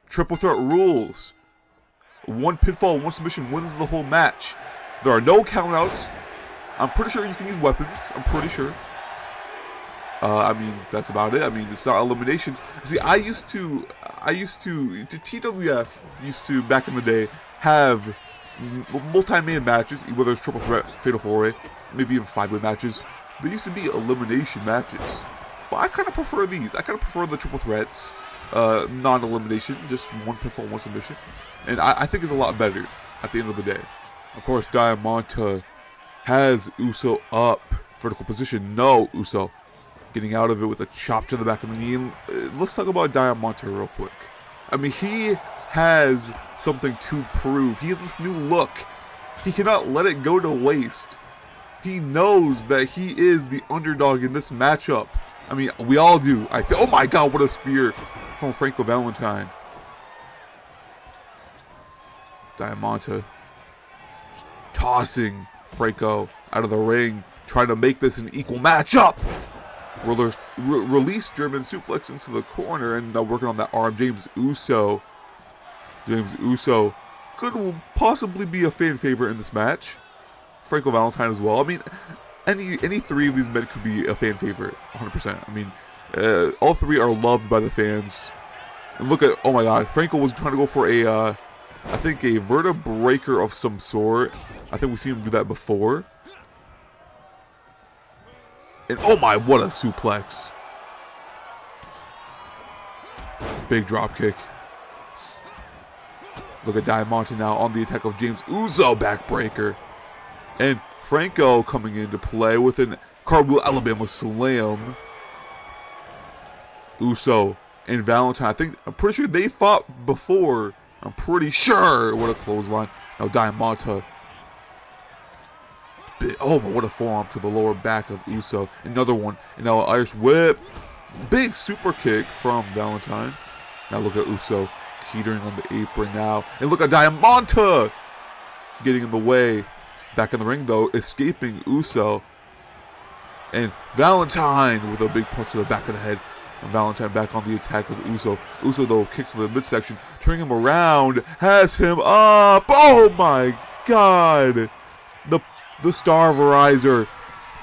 Triple threat rules. One pinfall, one submission wins the whole match. There are no countouts. I'm pretty sure you can use weapons. I'm pretty sure. That's about it. It's not elimination. See, TWF used to, back in the day, have multi-man matches, whether it's triple threat, fatal four-way, maybe even five-way matches. They used to be elimination matches. But I kind of prefer these. I kind of prefer the triple threats, non-elimination, just one pinfall, one submission. And I think it's a lot better at the end of the day. Of course, Diamante has Uso up. Vertical position, no, Uso getting out of it with a chop to the back of the knee. Let's talk about Diamante real quick. He has something to prove. He has this new look. He cannot let it go to waste. He knows that he is the underdog in this matchup. We all do. Oh my God, what a spear from Franco Valentine. Diamante tossing Franco out of the ring, trying to make this an equal matchup. Release German suplex into the corner, and now working on that arm. James Uso could possibly be a fan favorite in this match. Franco Valentine as well. Any three of these men could be a fan favorite, 100%. All three are loved by the fans. And look at, oh my God, Franco was trying to go for a, I think a vertebreaker of some sort. I think we've seen him do that before. And oh my, what a suplex. Big drop kick. Look at Diamante now on the attack of James Uso, backbreaker. And Franco coming into play with an cartwheel Alabama slam. Uso and Valentine, I'm pretty sure they fought before. I'm pretty sure. What a clothesline. Now Diamante. Oh, what a forearm to the lower back of Uso. Another one. And now Irish whip. Big super kick from Valentine. Now look at Uso teetering on the apron now. And look at Diamante getting in the way. Back in the ring though, escaping Uso. And Valentine with a big punch to the back of the head. And Valentine back on the attack with Uso. Uso though kicks to the midsection, turning him around, has him up. Oh my God. The Starverizer.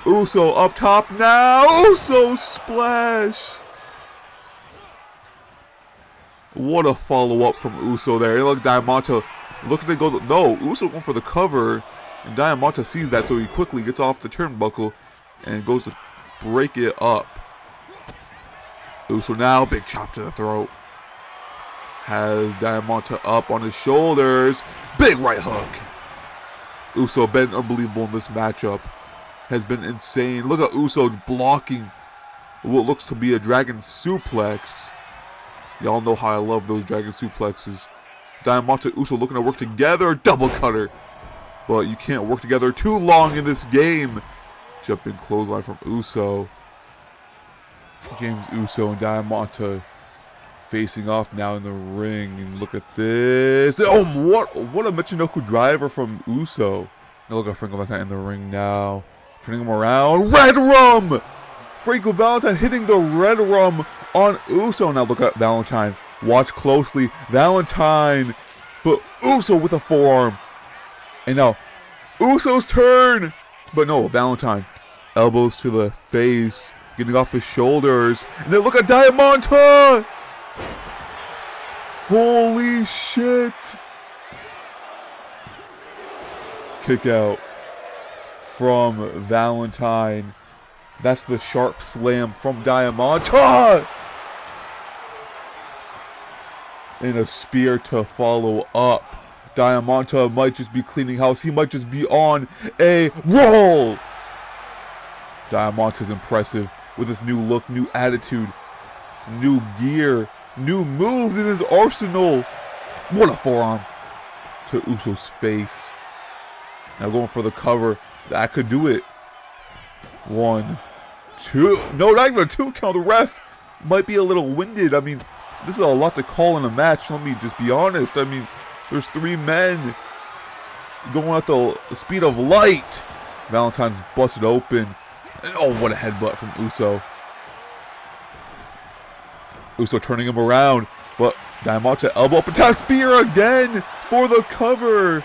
Uso up top now. Uso splash. What a follow-up from Uso there. And look, Diamante looking to go. No, Uso going for the cover. And Diamante sees that, so he quickly gets off the turnbuckle and goes to break it up. Uso now, big chop to the throat. Has Diamante up on his shoulders. Big right hook. Uso been unbelievable in this matchup. Has been insane. Look at Uso blocking what looks to be a dragon suplex. Y'all know how I love those dragon suplexes. Diamante, Uso looking to work together. Double cutter. But you can't work together too long in this game. Jumping clothesline from Uso. James Uso and Diamante facing off now in the ring. And look at this. Oh, what a Michinoku driver from Uso. Now look at Franco Valentine in the ring now. Turning him around. Red Rum! Franco Valentine hitting the Red Rum on Uso. Now look at Valentine. Watch closely. Valentine. But Uso with a forearm. And now Uso's turn. But no, Valentine. Elbows to the face. Getting off his shoulders. And then look at Diamante. Holy shit. Kick out from Valentine. That's the sharp slam from Diamante. And a spear to follow up. Diamante might just be cleaning house. He might just be on a roll. Diamante's impressive with his new look, new attitude, new gear, new moves in his arsenal. What a forearm to Uso's face. Now going for the cover. That could do it. 1, 2. No, not even a 2 count. The ref might be a little winded. I mean, this is a lot to call in a match. Let me just be honest. I mean, there's 3 men going at the speed of light. Valentine's busted open. And oh, what a headbutt from Uso. Uso turning him around. But Diamante elbow up and tap spear again for the cover.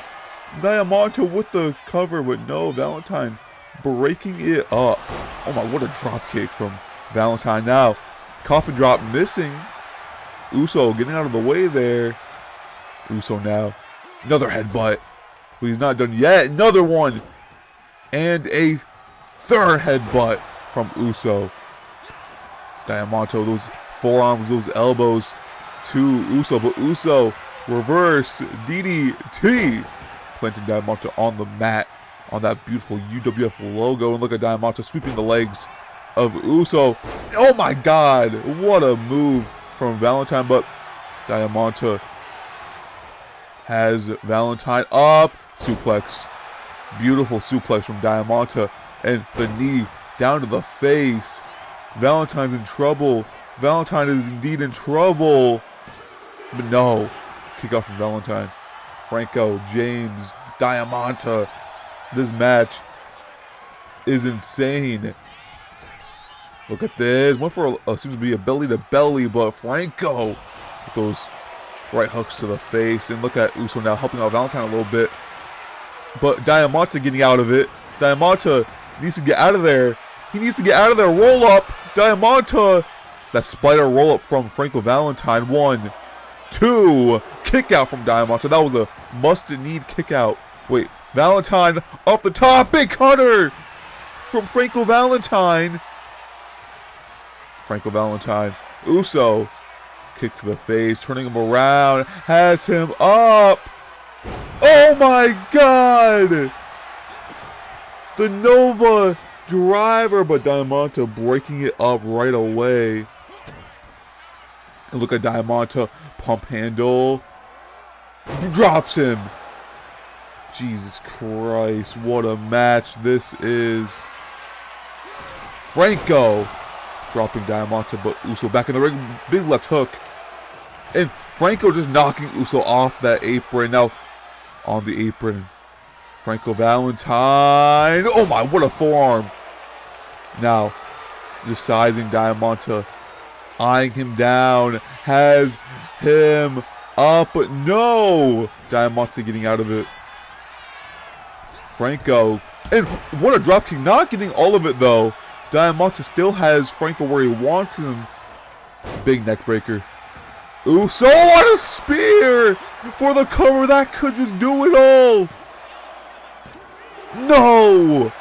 Diamante with the cover, but no, Valentine breaking it up. Oh my, what a drop kick from Valentine now. Coffin drop missing. Uso getting out of the way there. Uso now. Another headbutt. But he's not done yet. Another one. And a third headbutt from Uso. Diamante, those forearms, those elbows to Uso. But Uso, reverse DDT. Planting Diamante on the mat on that beautiful UWF logo. And look at Diamante sweeping the legs of Uso. Oh my God, what a move from Valentine. But Diamante has Valentine up. Suplex. Beautiful suplex from Diamante. And the knee down to the face. Valentine's in trouble. Valentine is indeed in trouble. But no. Kick out from Valentine. Franco, James, Diamante. This match is insane. Look at this. Went for seems to be a belly to belly, but Franco with those right hooks to the face. And look at Uso now helping out Valentine a little bit. But Diamante getting out of it. Diamante needs to get out of there. He needs to get out of there. Roll up. Diamante. That spider roll up from Franco Valentine. 1, 2. Kick out from Diamante. That was a must-need kick out. Wait. Valentine off the top. Big cutter from Franco Valentine. Franco Valentine. Uso. Kick to the face. Turning him around. Has him up. Oh my God. The Nova driver. But Diamante breaking it up right away. And look at Diamante. Pump handle. Drops him. Jesus Christ. What a match this is. Franco dropping Diamante, but Uso back in the ring. Big left hook. And Franco just knocking Uso off that apron. Now on the apron. Franco Valentine. Oh my, what a forearm. Now just sizing Diamante. Eyeing him down. Has him up, but no. Diamante getting out of it. Franco. And what a dropkick. Not getting all of it though. Diamante still has Franco where he wants him. Big neck breaker. Uso on a spear for the cover. That could just do it all. No!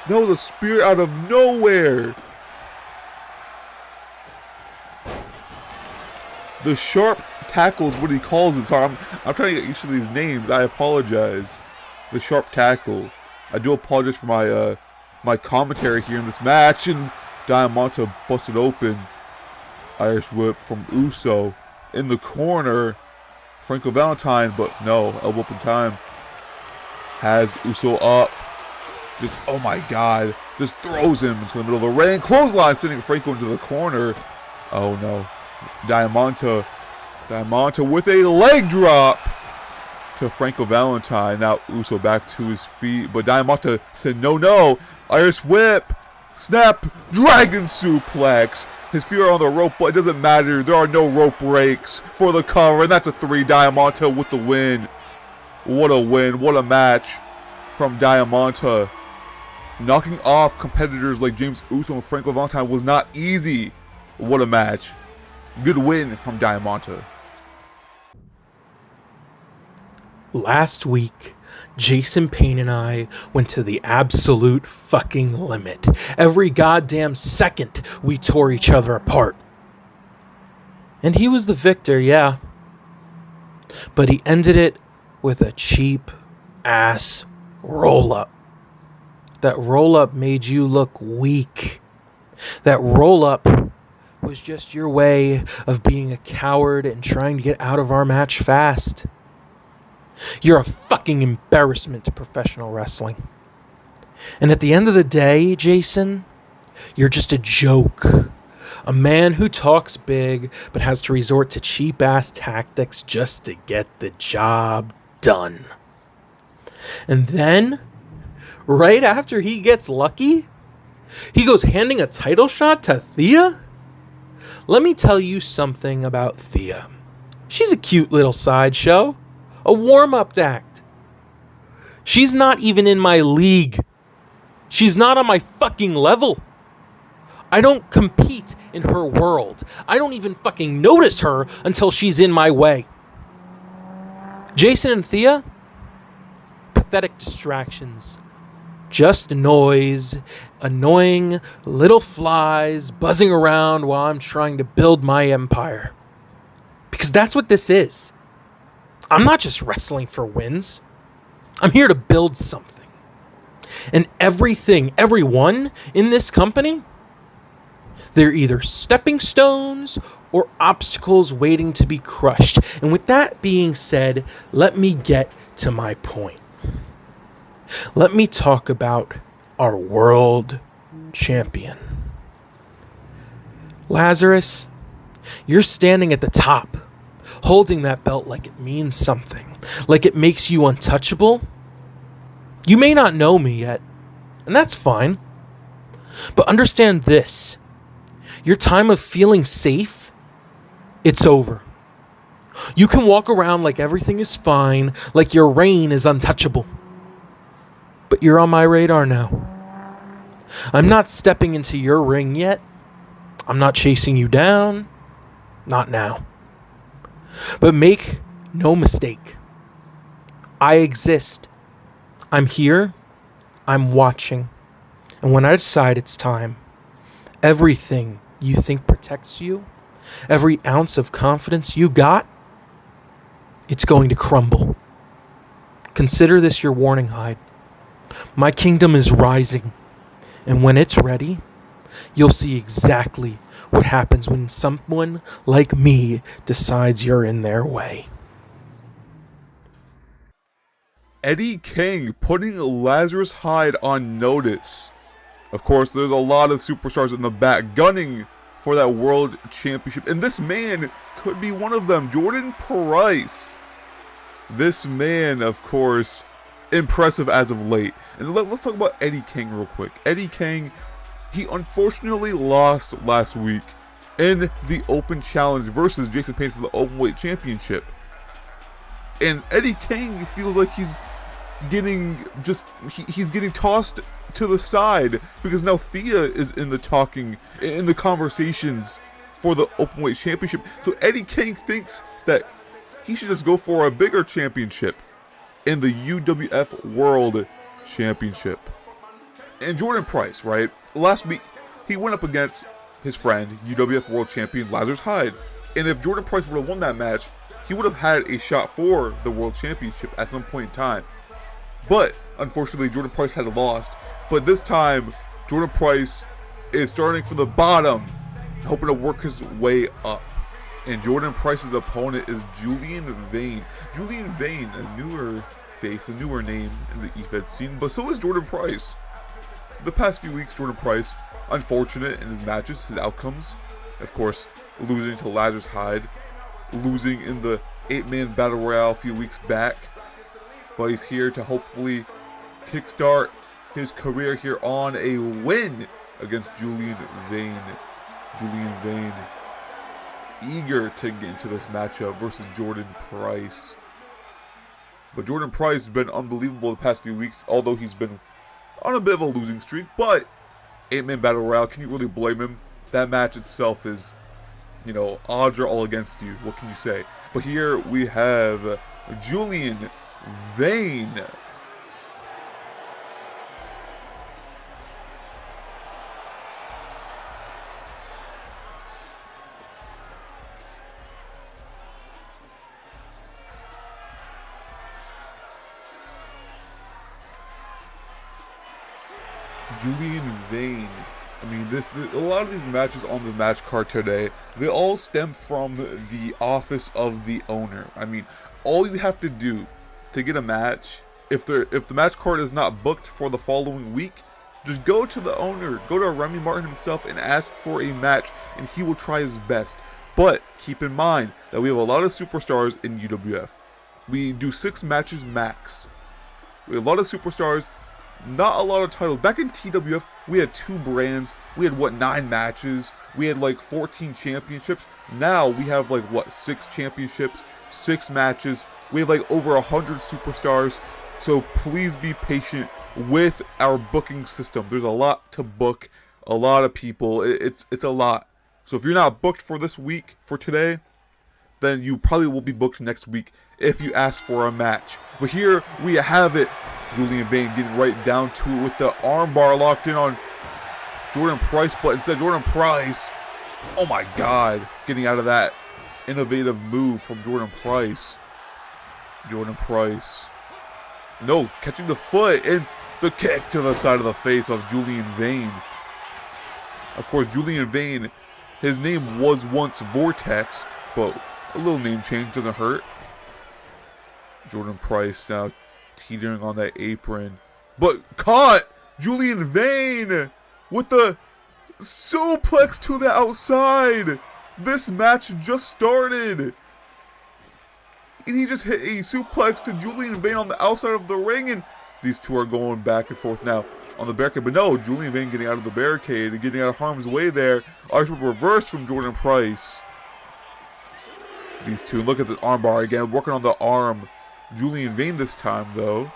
That was a spear out of nowhere. The sharp tackle is what he calls it. Sorry, I'm trying to get used to these names. I apologize. The sharp tackle. I do apologize for my my commentary here in this match. And Diamante busted open. Irish whip from Uso in the corner. Franco Valentine, but no, elbow up in time. Has Uso up. Just, oh my god. Just throws him into the middle of the ring. Clothesline sending Franco into the corner. Oh no. Diamante with a leg drop to Franco Valentine. Now Uso back to his feet, but Diamante said no. Irish whip. Snap. Dragon suplex. His feet are on the rope, but it doesn't matter. There are no rope breaks for the cover, and that's a 3. Diamante with the win. What a win. What a match from Diamante. Knocking off competitors like James Uso and Franco Valentine was not easy. What a match. Good win from Diamante. Last week, Jason Payne and I went to the absolute fucking limit. Every goddamn second, we tore each other apart. And he was the victor, yeah. But he ended it with a cheap-ass roll-up. That roll-up made you look weak. That roll-up was just your way of being a coward and trying to get out of our match fast. You're a fucking embarrassment to professional wrestling. And at the end of the day, Jason, you're just a joke. A man who talks big but has to resort to cheap-ass tactics just to get the job done. And then, right after he gets lucky, he goes handing a title shot to Thea? Let me tell you something about Thea. She's a cute little sideshow. A warm-up act. She's not even in my league. She's not on my fucking level. I don't compete in her world. I don't even fucking notice her until she's in my way. Jason and Thea? Pathetic distractions. Just noise, annoying little flies buzzing around while I'm trying to build my empire. Because that's what this is. I'm not just wrestling for wins. I'm here to build something. And everyone in this company, they're either stepping stones or obstacles waiting to be crushed. And with that being said, let me get to my point. Let me talk about our world champion. Lazarus, you're standing at the top, holding that belt like it means something, like it makes you untouchable. You may not know me yet, and that's fine. But understand this. Your time of feeling safe, it's over. You can walk around like everything is fine, like your reign is untouchable. But you're on my radar now. I'm not stepping into your ring yet. I'm not chasing you down. Not now. But make no mistake. I exist. I'm here. I'm watching. And when I decide it's time, everything you think protects you, every ounce of confidence you got, it's going to crumble. Consider this your warning hide. My kingdom is rising, and when it's ready, you'll see exactly what happens when someone like me decides you're in their way. Eddie King putting Lazarus Hyde on notice. Of course, there's a lot of superstars in the back gunning for that world championship, and this man could be one of them. Jordan Price. This man, of course, impressive as of late. And let's talk about Eddie King real quick. Eddie King, he unfortunately lost last week in the Open Challenge versus Jason Payne for the Openweight Championship. And Eddie King feels like he's getting tossed to the side because now Thea is in the conversations for the Openweight Championship. So Eddie King thinks that he should just go for a bigger championship in the UWF World Championship. And Jordan Price, right? Last week, he went up against his friend, UWF World Champion Lazarus Hyde. And if Jordan Price would have won that match, he would have had a shot for the World Championship at some point in time. But, unfortunately, Jordan Price had lost. But this time, Jordan Price is starting from the bottom, hoping to work his way up. And Jordan Price's opponent is Julian Vane. Julian Vane, a newer face, a newer name in the EFED scene, but so is Jordan Price. The past few weeks, Jordan Price, unfortunate in his matches, his outcomes. Of course, losing to Lazarus Hyde, losing in the 8-man Battle Royale a few weeks back. But he's here to hopefully kickstart his career here on a win against Julian Vane. Julian Vane, eager to get into this matchup versus Jordan Price. But Jordan Price has been unbelievable the past few weeks, although he's been on a bit of a losing streak. But 8-man Battle Royale, can you really blame him? That match itself is, you know, odds are all against you. What can you say? But here we have Julian Vane. Julian Vane. I mean, a lot of these matches on the match card today, they all stem from the office of the owner. I mean, all you have to do to get a match, if the match card is not booked for the following week, just go to the owner, go to Remy Martin himself and ask for a match, and he will try his best. But keep in mind that we have a lot of superstars in UWF. We do 6 matches max. We have a lot of superstars, not a lot of titles. Back in TWF, we had 2 brands. We had, 9 matches. We had, 14 championships. Now, we have, 6 championships, 6 matches. We have, over 100 superstars. So, please be patient with our booking system. There's a lot to book. A lot of people. It's a lot. So, if you're not booked for this week, for today, then you probably will be booked next week if you ask for a match. But here we have it. Julian Vane getting right down to it with the armbar locked in on Jordan Price, but instead Jordan Price, oh my god, getting out of that innovative move from Jordan Price. Jordan Price, no, catching the foot and the kick to the side of the face of Julian Vane. Of course, Julian Vane, his name was once Vortex, but a little name change doesn't hurt. Jordan Price now teetering on that apron, but caught Julian Vane with the suplex to the outside. This match just started, and he just hit a suplex to Julian Vane on the outside of the ring, and these two are going back and forth now on the barricade. But no, Julian Vane getting out of the barricade and getting out of harm's way there. Actually reversed from Jordan Price. These two, look at the armbar again, working on the arm. Julian Vane this time, though.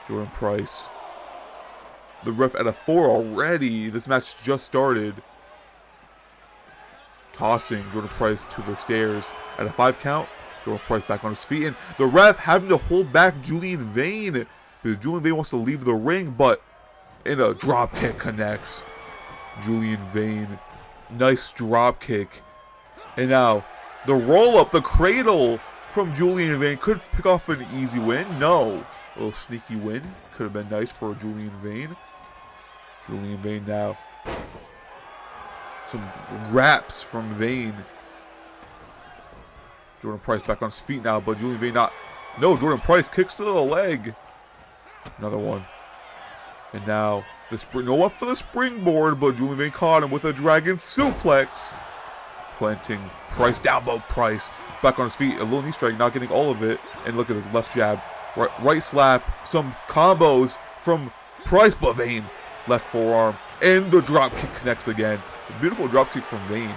Jordan Price. The ref at a 4 already. This match just started. Tossing Jordan Price to the stairs at a 5 count. Jordan Price back on his feet. And the ref having to hold back Julian Vane, because Julian Vane wants to leave the ring, but in a drop kick connects. Julian Vane. Nice drop kick. And now the roll up, the cradle from Julian Vane could pick off an easy win. No. A little sneaky win. Could have been nice for Julian Vane. Julian Vane now. Some raps from Vane. Jordan Price back on his feet now, but Julian Vane not. No, Jordan Price kicks to the leg. Another one. And now the spring. No one for the springboard, but Julian Vane caught him with a dragon suplex. Planting Price down, but Price back on his feet. A little knee strike, not getting all of it. And look at this left jab. Right slap. Some combos from Price, but Vane. Left forearm. And the drop kick connects again. A beautiful drop kick from Vane.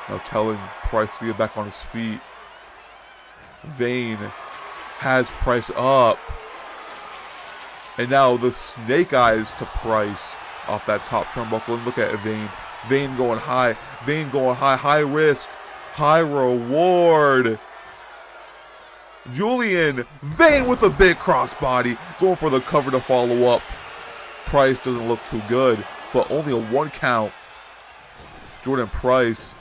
Now telling Price to get back on his feet. Vane has Price up. And now the snake eyes to Price off that top turnbuckle. And look at Vane. Vane going high. Vane going high. High risk. High reward. Julian Vane with a big crossbody, going for the cover to follow up. Price doesn't look too good, but only a 1 count. Jordan Price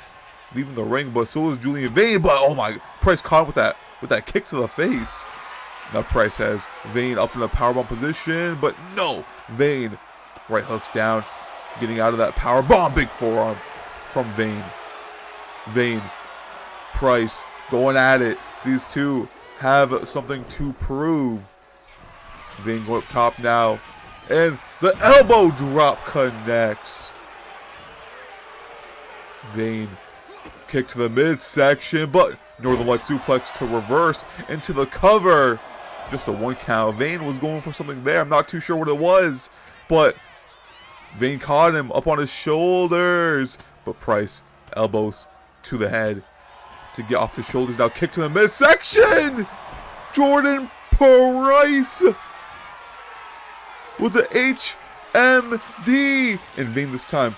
leaving the ring, but so is Julian Vane. But oh my, Price caught him with that kick to the face. Now Price has Vane up in a powerbomb position, but no, Vane right hooks down, getting out of that powerbomb. Big forearm from Vane. Vane, Price going at it. These two have something to prove. Vane going up top now, and the elbow drop connects. Vane kick to the midsection, but Northern Light suplex to reverse into the cover. Just a 1 count. Vane was going for something there. I'm not too sure what it was, but Vane caught him up on his shoulders. But Price elbows to the head to get off his shoulders. Now kick to the midsection. Jordan Price with the HMD. And Vane this time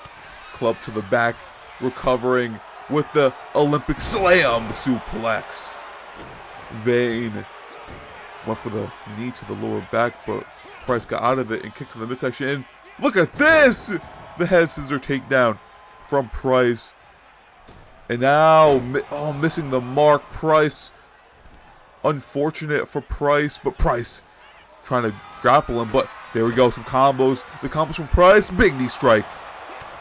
club to the back, recovering with the Olympic Slam suplex. Vane went for the knee to the lower back, but Price got out of it and kicked to the midsection. And look at this! The head scissor takedown from Price. And now, missing the mark. Price. Unfortunate for Price, but Price trying to grapple him. But there we go, some combos. The combos from Price. Big knee strike.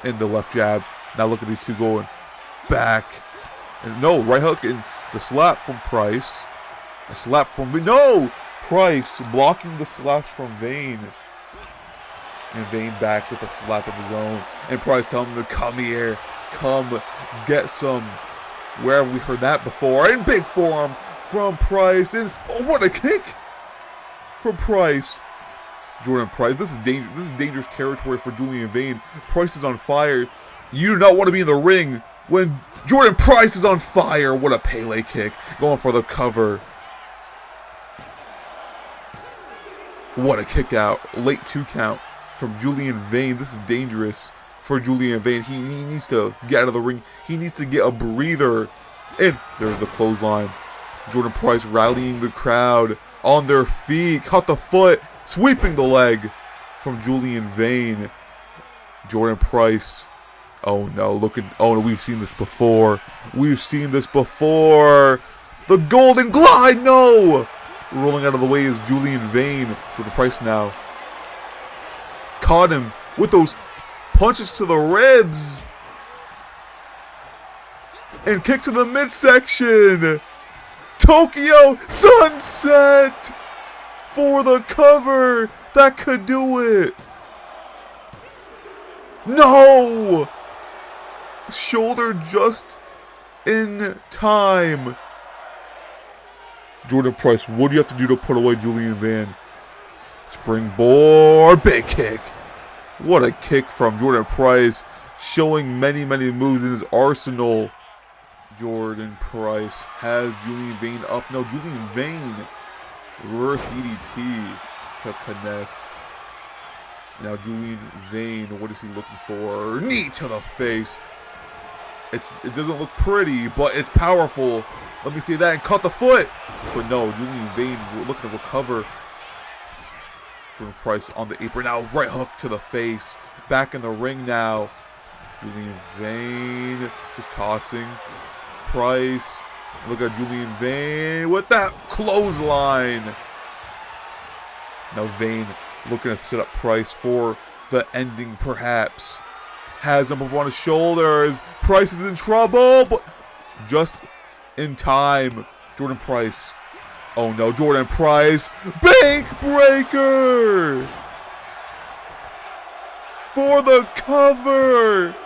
And the left jab. Now look at these two going back. And no, right hook and the slap from Price. A slap from no! Price blocking the slaps from Vane. And Vane back with a slap of his own. And Price telling him to come here. Come get some. Where have we heard that before? And big forearm from Price. And oh, what a kick from Price. Jordan Price. This is dangerous. This is dangerous territory for Julian Vane. Price is on fire. You do not want to be in the ring when Jordan Price is on fire. What a Pele kick. Going for the cover. What a kick out. Late 2 count from Julian Vane. This is dangerous for Julian Vane. He needs to get out of the ring. He needs to get a breather. And there's the clothesline. Jordan Price rallying the crowd on their feet. Caught the foot. Sweeping the leg from Julian Vane. Jordan Price. Oh no, oh no, we've seen this before. We've seen this before. The golden glide, no! Rolling out of the way is Julian Vane. Jordan Price now. Caught him with those punches to the ribs. And kick to the midsection. Tokyo Sunset for the cover. That could do it. No! Shoulder just in time. Jordan Price, what do you have to do to put away Julian Vane? Springboard, big kick. What a kick from Jordan Price, showing many moves in his arsenal. Jordan Price has Julian Vane up. No, Julian Vane, reverse DDT to connect. Now Julian Vane, what is he looking for? Knee to the face. It doesn't look pretty, but it's powerful. Let me see that, and caught the foot. But no, Julian Vane looking to recover. Jordan Price on the apron now, right hook to the face. Back in the ring now. Julian Vane just tossing. Price, look at Julian Vane with that clothesline. Now Vane looking to set up Price for the ending, perhaps. Has him up on his shoulders. Price is in trouble, but just in time. Jordan Price. Oh no, Jordan Price. Bank breaker for the cover.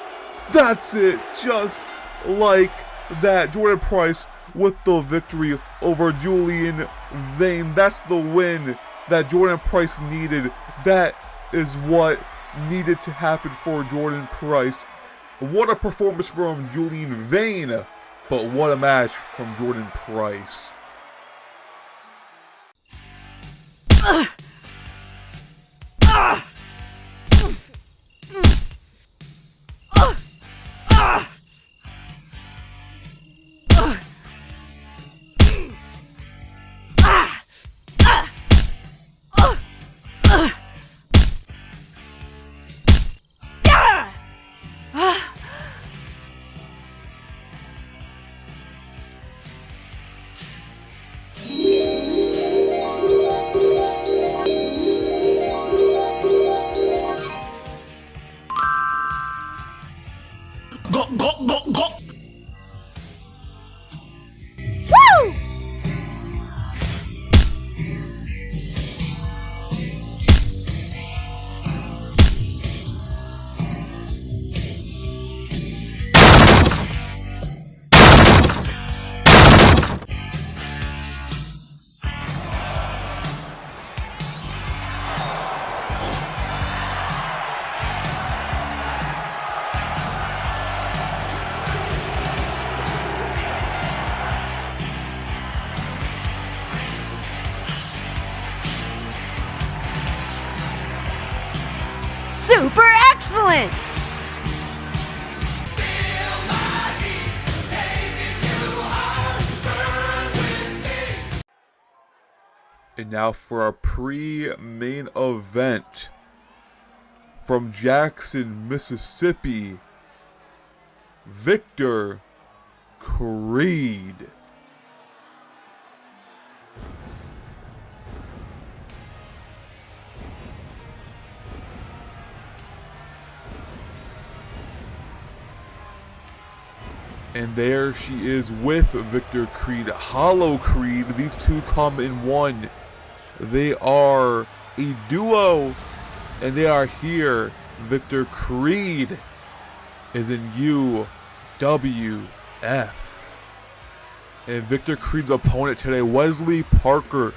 That's it. Just like that. Jordan Price with the victory over Julian Vane. That's the win that Jordan Price needed. That is what needed to happen for Jordan Price. What a performance from Julian Vane, but what a match from Jordan Price. super excellent! And now for our pre-main event from Jackson, Mississippi, Victor Creed. And there she is with Victor Creed, Hollow Creed. These two come in one. They are a duo, and they are here. Victor Creed is in UWF. And Victor Creed's opponent today, Wesley Parker,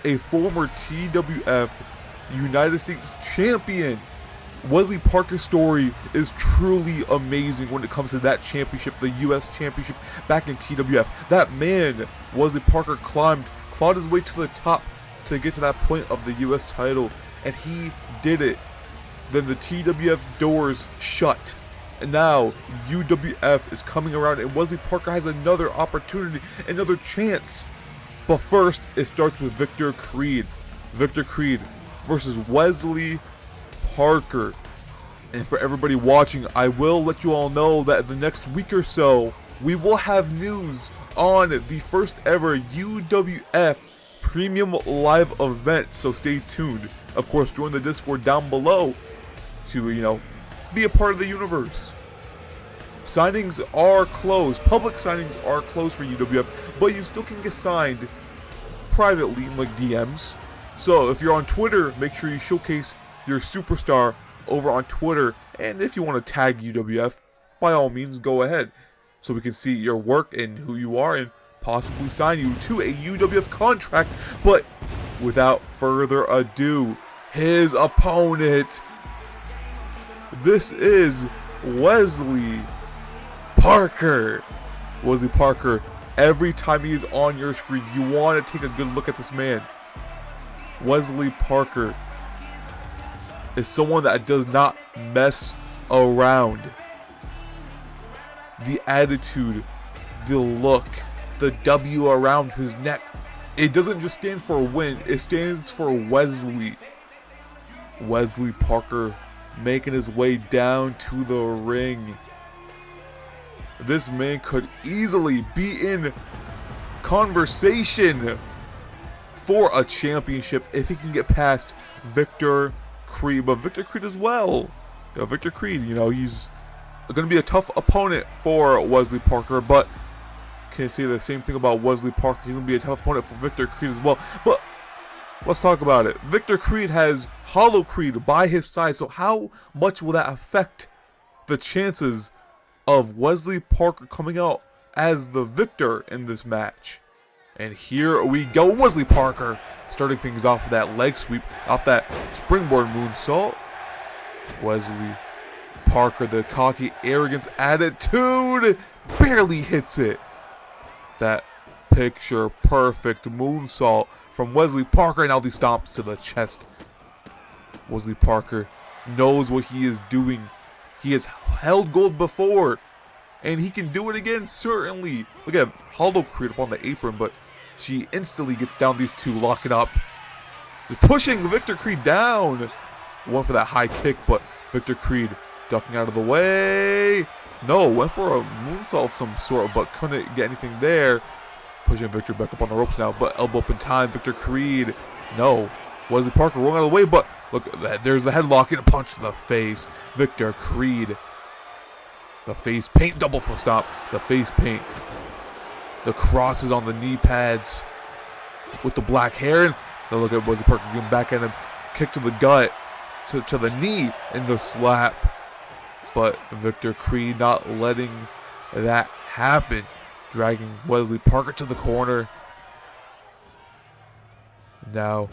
a former TWF United States champion. Wesley Parker's story is truly amazing when it comes to that championship, the US championship back in TWF. That man, Wesley Parker, clawed his way to the top to get to that point of the US title, and he did it. Then the TWF doors shut, and now UWF is coming around, and Wesley Parker has another opportunity, another chance. But first, it starts with Victor Creed. Victor Creed versus Wesley Parker. And for everybody watching, I will let you all know that the next week or so, we will have news on the first ever UWF Premium Live event, so stay tuned. Of course, join the Discord down below to, be a part of the universe. Signings are closed. Public signings are closed for UWF, but you still can get signed privately in like DMs. So if you're on Twitter, make sure you showcase your superstar over on Twitter, and if you want to tag UWF, by all means go ahead, so we can see your work and who you are and possibly sign you to a UWF contract. But without further ado, his opponent, this is Wesley Parker. Wesley Parker, every time he is on your screen, you want to take a good look at this man. Wesley Parker is someone that does not mess around. The attitude, the look, the W around his neck, it doesn't just stand for a win, it stands for Wesley. Wesley Parker making his way down to the ring. This man could easily be in conversation for a championship if he can get past Victor Creed, but Victor Creed as well. Victor Creed, he's going to be a tough opponent for Wesley Parker, but can say the same thing about Wesley Parker. He's going to be a tough opponent for Victor Creed as well. But let's talk about it. Victor Creed has Hollow Creed by his side, so how much will that affect the chances of Wesley Parker coming out as the victor in this match? And here we go. Wesley Parker starting things off with that leg sweep, off that springboard moonsault. Wesley Parker, the cocky arrogance attitude, barely hits it. That picture perfect moonsault from Wesley Parker, and now he stomps to the chest. Wesley Parker knows what he is doing. He has held gold before, and he can do it again, certainly. Look at Hollow Creed up on the apron, but she instantly gets down, these two locking up. Just pushing Victor Creed down. Went for that high kick, but Victor Creed ducking out of the way. No, went for a moonsault of some sort, but couldn't get anything there. Pushing Victor back up on the ropes now, but elbow up in time. Victor Creed, no. Wesley Parker rolling out of the way, but look at that. There's the headlock and a punch to the face. Victor Creed. The face paint, double foot stomp. The face paint. The crosses on the knee pads with the black hair. And now look at Wesley Parker getting back at him. Kick to the gut, to the knee, and the slap. But Victor Creed not letting that happen. Dragging Wesley Parker to the corner. Now,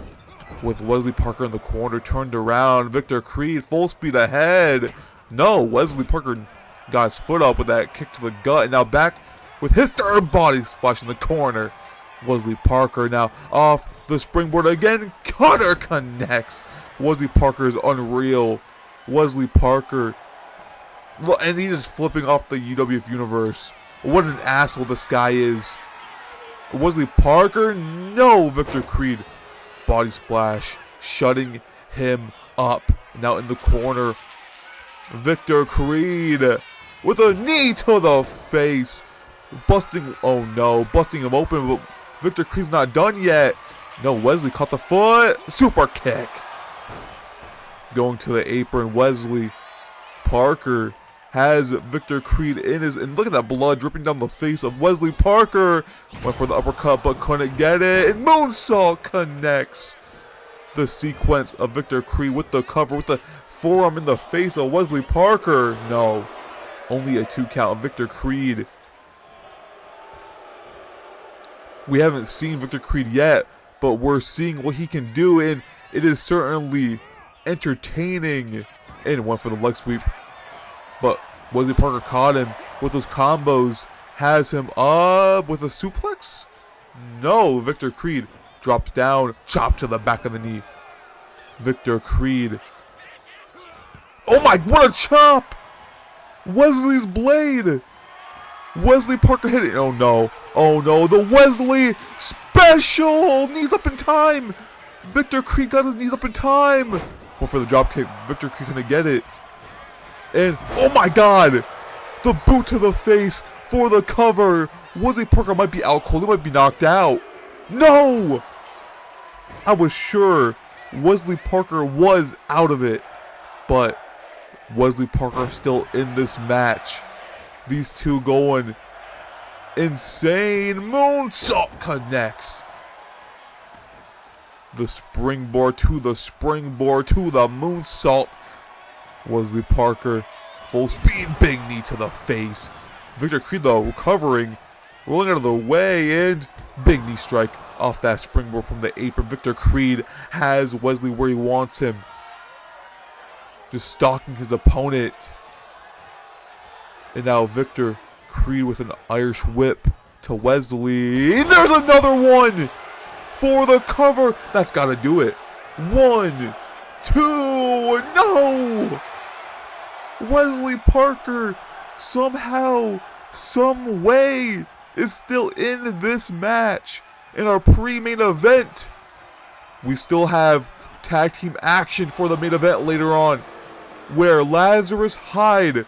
with Wesley Parker in the corner, turned around, Victor Creed full speed ahead. No, Wesley Parker got his foot up with that kick to the gut, and now back with his third body splash in the corner. Wesley Parker now off the springboard again. Cutter connects. Wesley Parker is unreal Wesley Parker. Well, and he's just flipping off the UWF Universe. What an asshole this guy is. Wesley Parker? No! Victor Creed. Body splash. Shutting him up. Now in the corner. Victor Creed. With a knee to the face. Busting. Oh no. Busting him open. But Victor Creed's not done yet. No, Wesley caught the foot. Super kick. Going to the apron. Wesley Parker has Victor Creed in his, and look at that blood dripping down the face of Wesley Parker. Went for the uppercut but couldn't get it, and moonsault connects. The sequence of Victor Creed with the cover, with the forearm in the face of Wesley Parker. No, only a 2 count. Victor Creed. We haven't seen Victor Creed yet, but we're seeing what he can do, and it is certainly entertaining. And went for the leg sweep. But Wesley Parker caught him with those combos. Has him up with a suplex? No, Victor Creed drops down. Chop to the back of the knee. Victor Creed. Oh my, what a chop! Wesley's blade. Wesley Parker hit it. Oh no. Oh no, the Wesley special. Knees up in time. Victor Creed got his knees up in time. Went for the drop kick. Victor Creed couldn't get it. And, oh my god! The boot to the face for the cover. Wesley Parker might be out cold. He might be knocked out. No! I was sure Wesley Parker was out of it. But Wesley Parker still in this match. These two going insane. Moonsault connects. The springboard to the springboard to the moonsault. Wesley Parker, full speed, big knee to the face. Victor Creed though, recovering, rolling out of the way, and big knee strike off that springboard from the apron. Victor Creed has Wesley where he wants him. Just stalking his opponent. And now Victor Creed with an Irish whip to Wesley. And there's another one for the cover. That's got to do it. 1, 2, no! Wesley Parker somehow, some way is still in this match. In our pre-main event, we still have tag team action for the main event later on, where Lazarus Hyde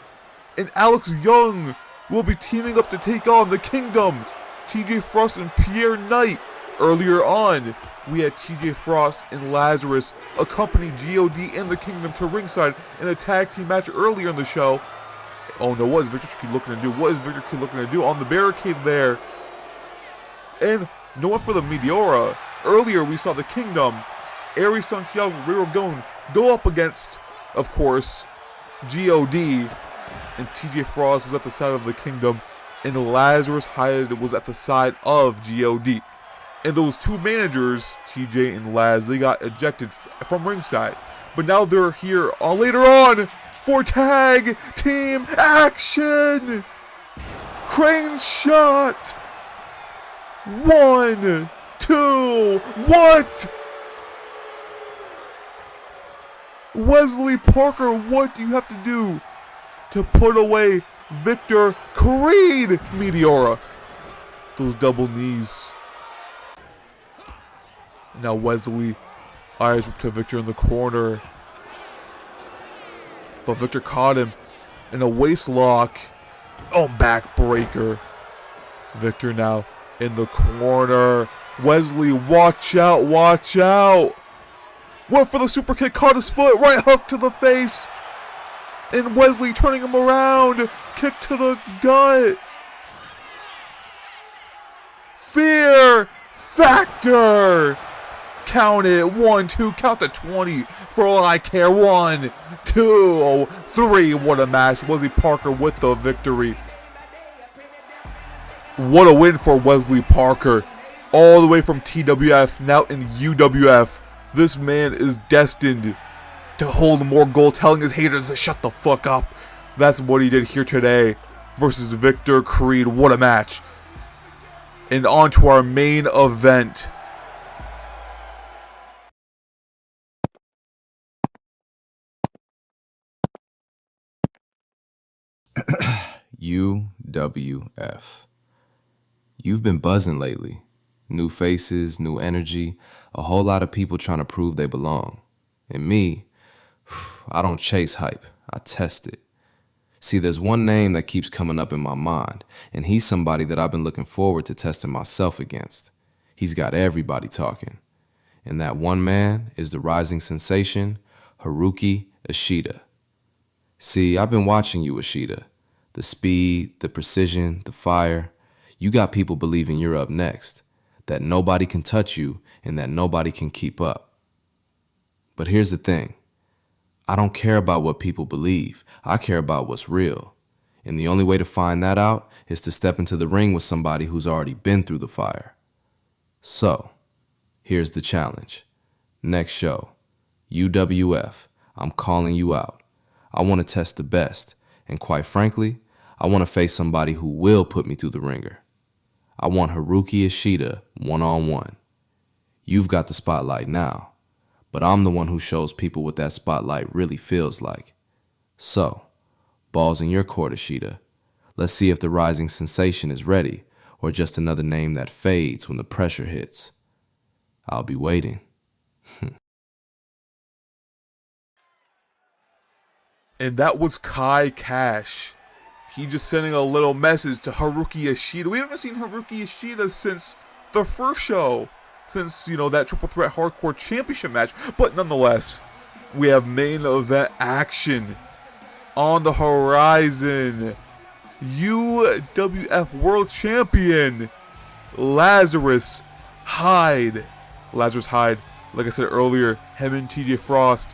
and Alex Young will be teaming up to take on the Kingdom, TJ Frost and Pierre Knight. Earlier on, we had TJ Frost and Lazarus accompany God and the Kingdom to ringside in a tag team match earlier in the show. Oh no, what is Victor Creed looking to do? What is Victor Creed looking to do on the barricade there? And no one for the Meteora. Earlier we saw the Kingdom, Aries Santiago, Ray Gon go up against, of course, God, and TJ Frost was at the side of the Kingdom, and Lazarus Hyde was at the side of God. And those two managers, TJ and Laz, they got ejected from ringside. But now they're here later on for tag team action. Crane shot. 1, 2, what? Wesley Parker, what do you have to do to put away Victor Creed? Meteora. Those double knees. Now Wesley, Irish whip to Victor in the corner. But Victor caught him in a waist lock. Oh, backbreaker. Victor now in the corner. Wesley, watch out, watch out. Went for the super kick, caught his foot, right hook to the face. And Wesley turning him around. Kick to the gut. Fear Factor. Count it. 1, 2, count to 20 for all I care. 1, 2, 3. What a match. Wesley Parker with the victory. What a win for Wesley Parker. All the way from TWF, now in UWF. This man is destined to hold more gold, telling his haters to shut the fuck up. That's what he did here today versus Victor Creed. What a match. And on to our main event. UWF. You've been buzzing lately. New faces, new energy, a whole lot of people trying to prove they belong. And me, I don't chase hype, I test it. See, there's one name that keeps coming up in my mind, and he's somebody that I've been looking forward to testing myself against. He's got everybody talking. And that one man is the rising sensation, Haruki Ishida. See, I've been watching you, Ishida. The speed, the precision, the fire. You got people believing you're up next, that nobody can touch you and that nobody can keep up. But here's the thing. I don't care about what people believe. I care about what's real. And the only way to find that out is to step into the ring with somebody who's already been through the fire. So, here's the challenge. Next show, UWF, I'm calling you out. I want to test the best, and quite frankly, I want to face somebody who will put me through the ringer. I want Haruki Ishida one-on-one. You've got the spotlight now, but I'm the one who shows people what that spotlight really feels like. So, ball's in your court, Ishida. Let's see if the rising sensation is ready, or just another name that fades when the pressure hits. I'll be waiting. And that was Kai Cash. He just sending a little message to Haruki Ishida. We haven't seen Haruki Ishida since the first show. Since, that Triple Threat Hardcore Championship match. But nonetheless, we have main event action on the horizon. UWF World Champion Lazarus Hyde. Lazarus Hyde, like I said earlier, him and TJ Frost,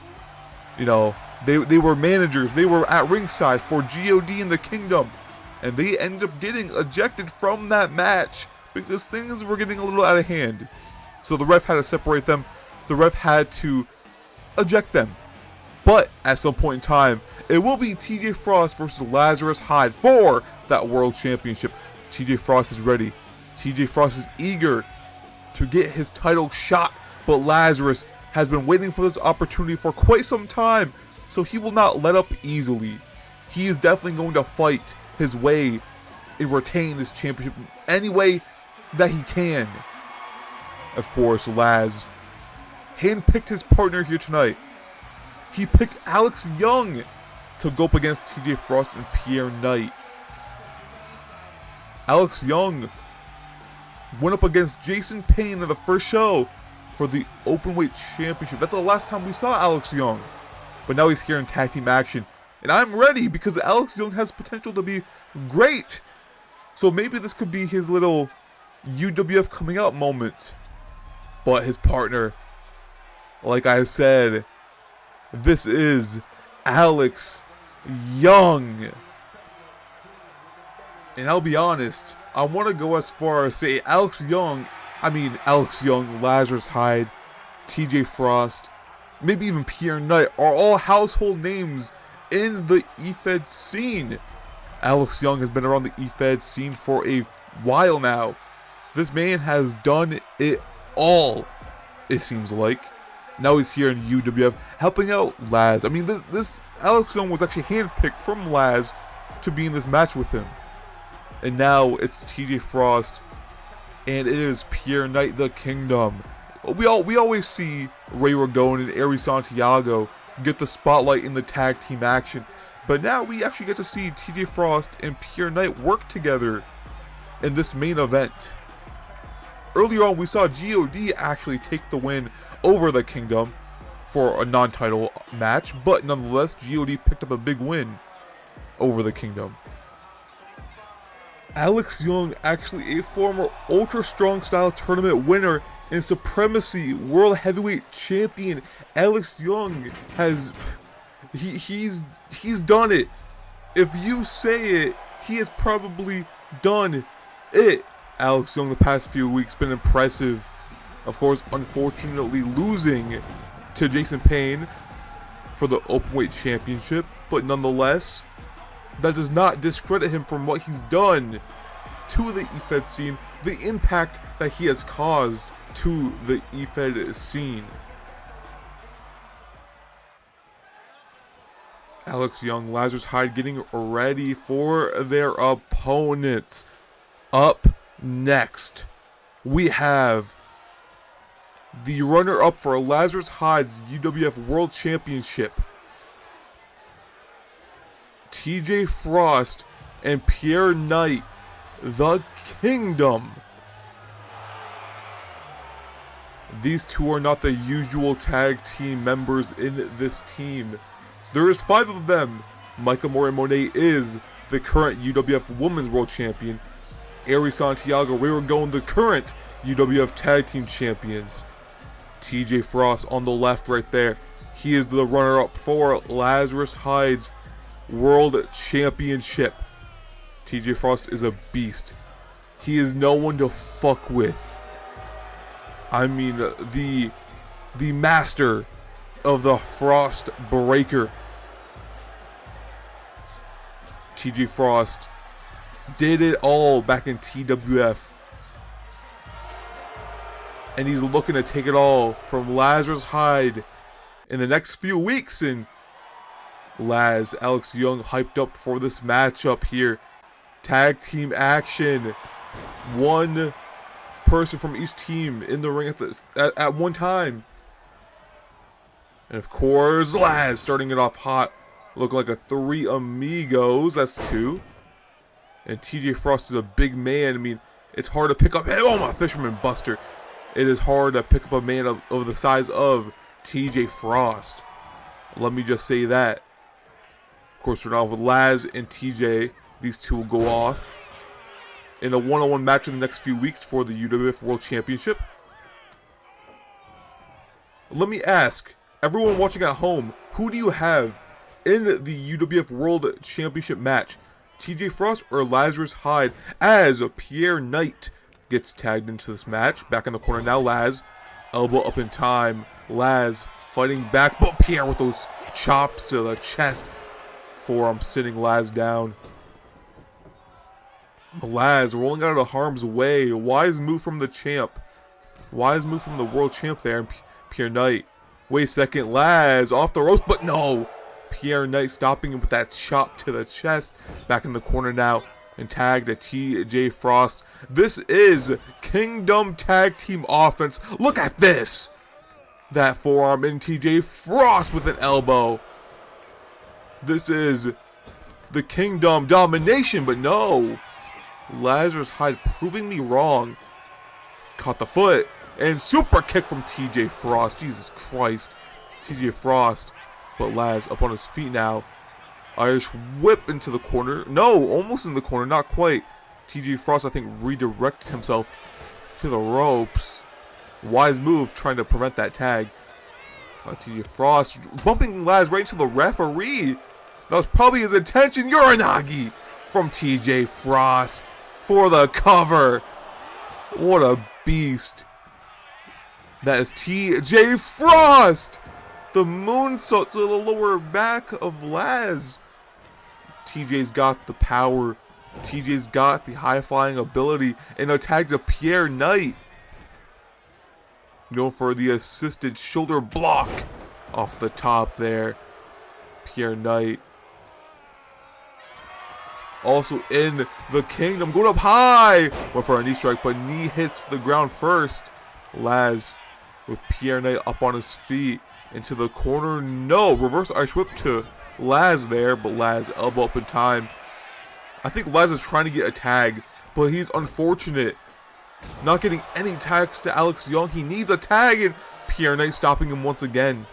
they were managers. They were at ringside for God in the Kingdom. And they ended up getting ejected from that match because things were getting a little out of hand. So the ref had to separate them. The ref had to eject them. But at some point in time, it will be TJ Frost versus Lazarus Hyde for that World Championship. TJ Frost is ready. TJ Frost is eager to get his title shot. But Lazarus has been waiting for this opportunity for quite some time. So he will not let up easily. He is definitely going to fight his way and retain this championship any way that he can. Of course, Laz handpicked his partner here tonight. He picked Alex Young to go up against TJ Frost and Pierre Knight. Alex Young went up against Jason Payne in the first show for the Openweight Championship. That's the last time we saw Alex Young. But now he's here in tag team action. And I'm ready because Alex Young has potential to be great. So maybe this could be his little UWF coming out moment. But his partner, like I said, this is Alex Young. And I'll be honest, I want to go as far as say Alex Young, Lazarus Hyde, TJ Frost, maybe even Pierre Knight are all household names in the EFED scene. Alex Young has been around the EFED scene for a while now. This man has done it all, it seems like. Now he's here in UWF helping out Laz. This Alex Young was actually handpicked from Laz to be in this match with him. And now it's TJ Frost and it is Pierre Knight, the Kingdom. We always see Ray Ragone and Ari Santiago get the spotlight in the tag team action. But now we actually get to see TJ Frost and Pierre Knight work together in this main event. Earlier on, we saw God actually take the win over the Kingdom for a non-title match, but nonetheless, God picked up a big win over the Kingdom. Alex Young, actually a former Ultra Strong Style Tournament winner and Supremacy World Heavyweight Champion. Alex Young has he's done it. If you say it, he has probably done it. Alex Young the past few weeks been impressive. Of course, unfortunately losing to Jason Payne for the Openweight Championship, but nonetheless, that does not discredit him from what he's done to the EFED scene, the impact that he has caused to the EFED scene. Alex Young, Lazarus Hyde getting ready for their opponents. Up next, we have the runner-up for Lazarus Hyde's UWF World Championship, TJ Frost and Pierre Knight, the Kingdom. These two are not the usual tag team members in this team. There is 5 of them. Micah Moret is the current UWF Women's World Champion. Ari Santiago, we were going the current UWF Tag Team Champions. TJ Frost on the left right there. He is the runner-up for Lazarus Hyde's World Championship. TJ Frost is a beast. He is no one to fuck with. I mean, the master of the Frost Breaker. TJ Frost did it all back in TWF. And he's looking to take it all from Lazarus Hyde in the next few weeks. And Alex Young hyped up for this matchup here. Tag team action. One person from each team in the ring at one time. And of course, Laz starting it off hot. Look like a 3 amigos. That's 2. And TJ Frost is a big man. I mean, it's hard to pick up. Oh, my Fisherman Buster. It is hard to pick up a man of the size of TJ Frost. Let me just say that. Of course, we're now with Laz and TJ. These two will go off in a one-on-one match in the next few weeks for the UWF World Championship. Let me ask everyone watching at home, who do you have in the UWF World Championship match? TJ Frost or Lazarus Hyde, as Pierre Knight gets tagged into this match. Back in the corner now, Laz. Elbow up in time. Laz fighting back, but Pierre with those chops to the chest. Forearm sitting Laz down. Laz rolling out of harm's way. Wise move from the champ. Wise move from the world champ there. And Pierre Knight. Wait a second. Laz off the ropes, but no. Pierre Knight stopping him with that chop to the chest. Back in the corner now. And tagged at TJ Frost. This is Kingdom Tag Team Offense. Look at this. That forearm in TJ Frost with an elbow. This is the Kingdom domination, but no. Lazarus Hyde proving me wrong. Caught the foot. And super kick from TJ Frost. Jesus Christ. TJ Frost. But Laz up on his feet now. Irish whip into the corner. No, almost in the corner. Not quite. TJ Frost, I think, redirected himself to the ropes. Wise move trying to prevent that tag. TJ Frost bumping Laz right into the referee. That was probably his intention. Uranagi from TJ Frost for the cover. What a beast. That is TJ Frost. The moonsault to the lower back of Laz. TJ's got the power. TJ's got the high-flying ability. And a tag to Pierre Knight. Going for the assisted shoulder block off the top there. Pierre Knight. Also in the Kingdom. Going up high. Went for a knee strike, but knee hits the ground first. Laz with Pierre Knight up on his feet. Into the corner. No. Reverse Irish whip to Laz there. But Laz elbow up in time. I think Laz is trying to get a tag. But he's unfortunate. Not getting any tags to Alex Young. He needs a tag. And Pierre Knight stopping him once again.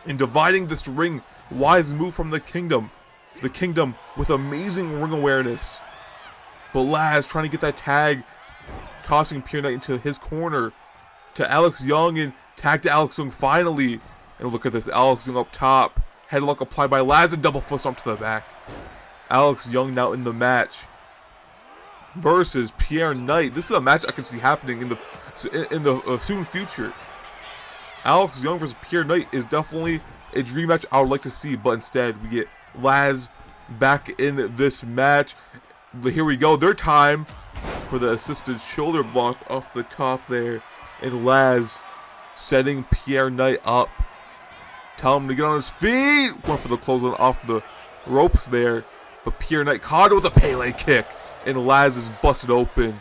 And dividing this ring. Wise move from the Kingdom. The Kingdom with amazing ring awareness. But Laz trying to get that tag. Tossing Pierre Knight into his corner. To Alex Young. And tag to Alex Young finally. And look at this. Alex Young up top. Headlock applied by Laz. And double foot stomp to the back. Alex Young now in the match. Versus Pierre Knight. This is a match I can see happening in the soon future. Alex Young versus Pierre Knight is definitely a dream match I would like to see, but instead we get Laz back in this match. Here we go, their time for the assisted shoulder block off the top there, and Laz setting Pierre Knight up Tell him to get on his feet. Went for the clothesline off the ropes there. But Pierre Knight caught it with a Pele kick. And Laz is busted open.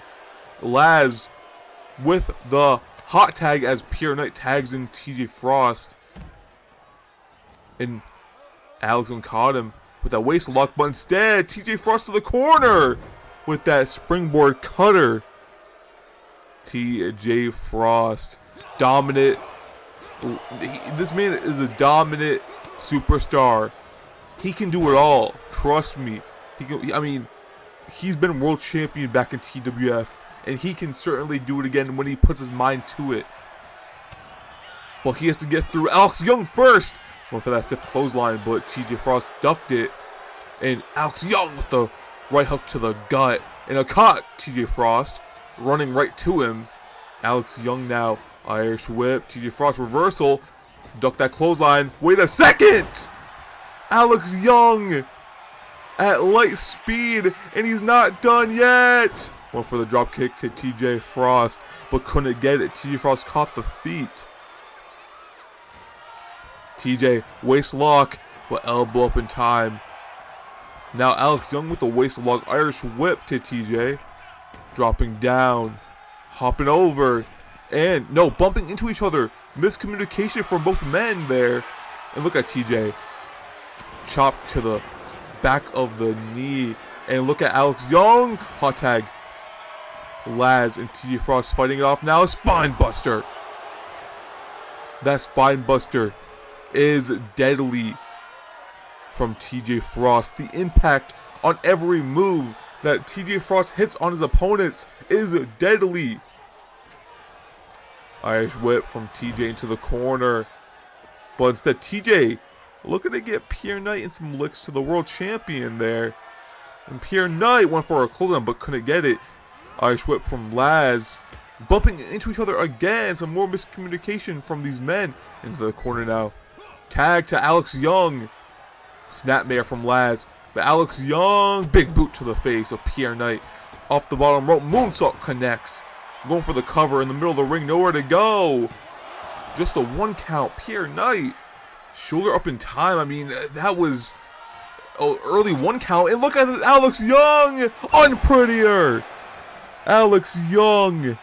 Laz with the hot tag as Pierre Knight tags in TJ Frost. And Alex Young caught him with that waist lock, but instead TJ Frost to the corner with that springboard cutter. TJ Frost, dominant. This man is a dominant superstar. He can do it all. Trust me. He can. I mean, he's been world champion back in TWF, and he can certainly do it again when he puts his mind to it. But he has to get through Alex Young first. Went for that stiff clothesline, but TJ Frost ducked it. And Alex Young with the right hook to the gut. And a caught TJ Frost, running right to him. Alex Young now, Irish whip, TJ Frost reversal. Duck that clothesline. Wait a second! Alex Young at light speed, and he's not done yet. Went for the drop kick to TJ Frost, but couldn't get it. TJ Frost caught the feet. TJ, waist lock, but elbow up in time. Now Alex Young with the waist lock, Irish whip to TJ. Dropping down, hopping over, and no, bumping into each other. Miscommunication from both men there. And look at TJ. Chop to the back of the knee. And look at Alex Young. Hot tag. Laz and TJ Frost fighting it off now. Spine buster. That spine buster is deadly from TJ Frost. The impact on every move that TJ Frost hits on his opponents is deadly. Irish whip from TJ into the corner. But instead TJ looking to get Pierre Knight in some licks to the world champion there. And Pierre Knight went for a clothesline but couldn't get it. Irish whip from Laz. Bumping into each other again. Some more miscommunication from these men. Into the corner now. Tag to Alex Young. Snapmare from Laz. But Alex Young, big boot to the face of Pierre Knight. Off the bottom rope, moonsault connects. Going for the cover in the middle of the ring, nowhere to go. Just a 1 count, Pierre Knight. Shoulder up in time, I mean, that was an early 1 count. And look at this, Alex Young, unprettier. Alex Young.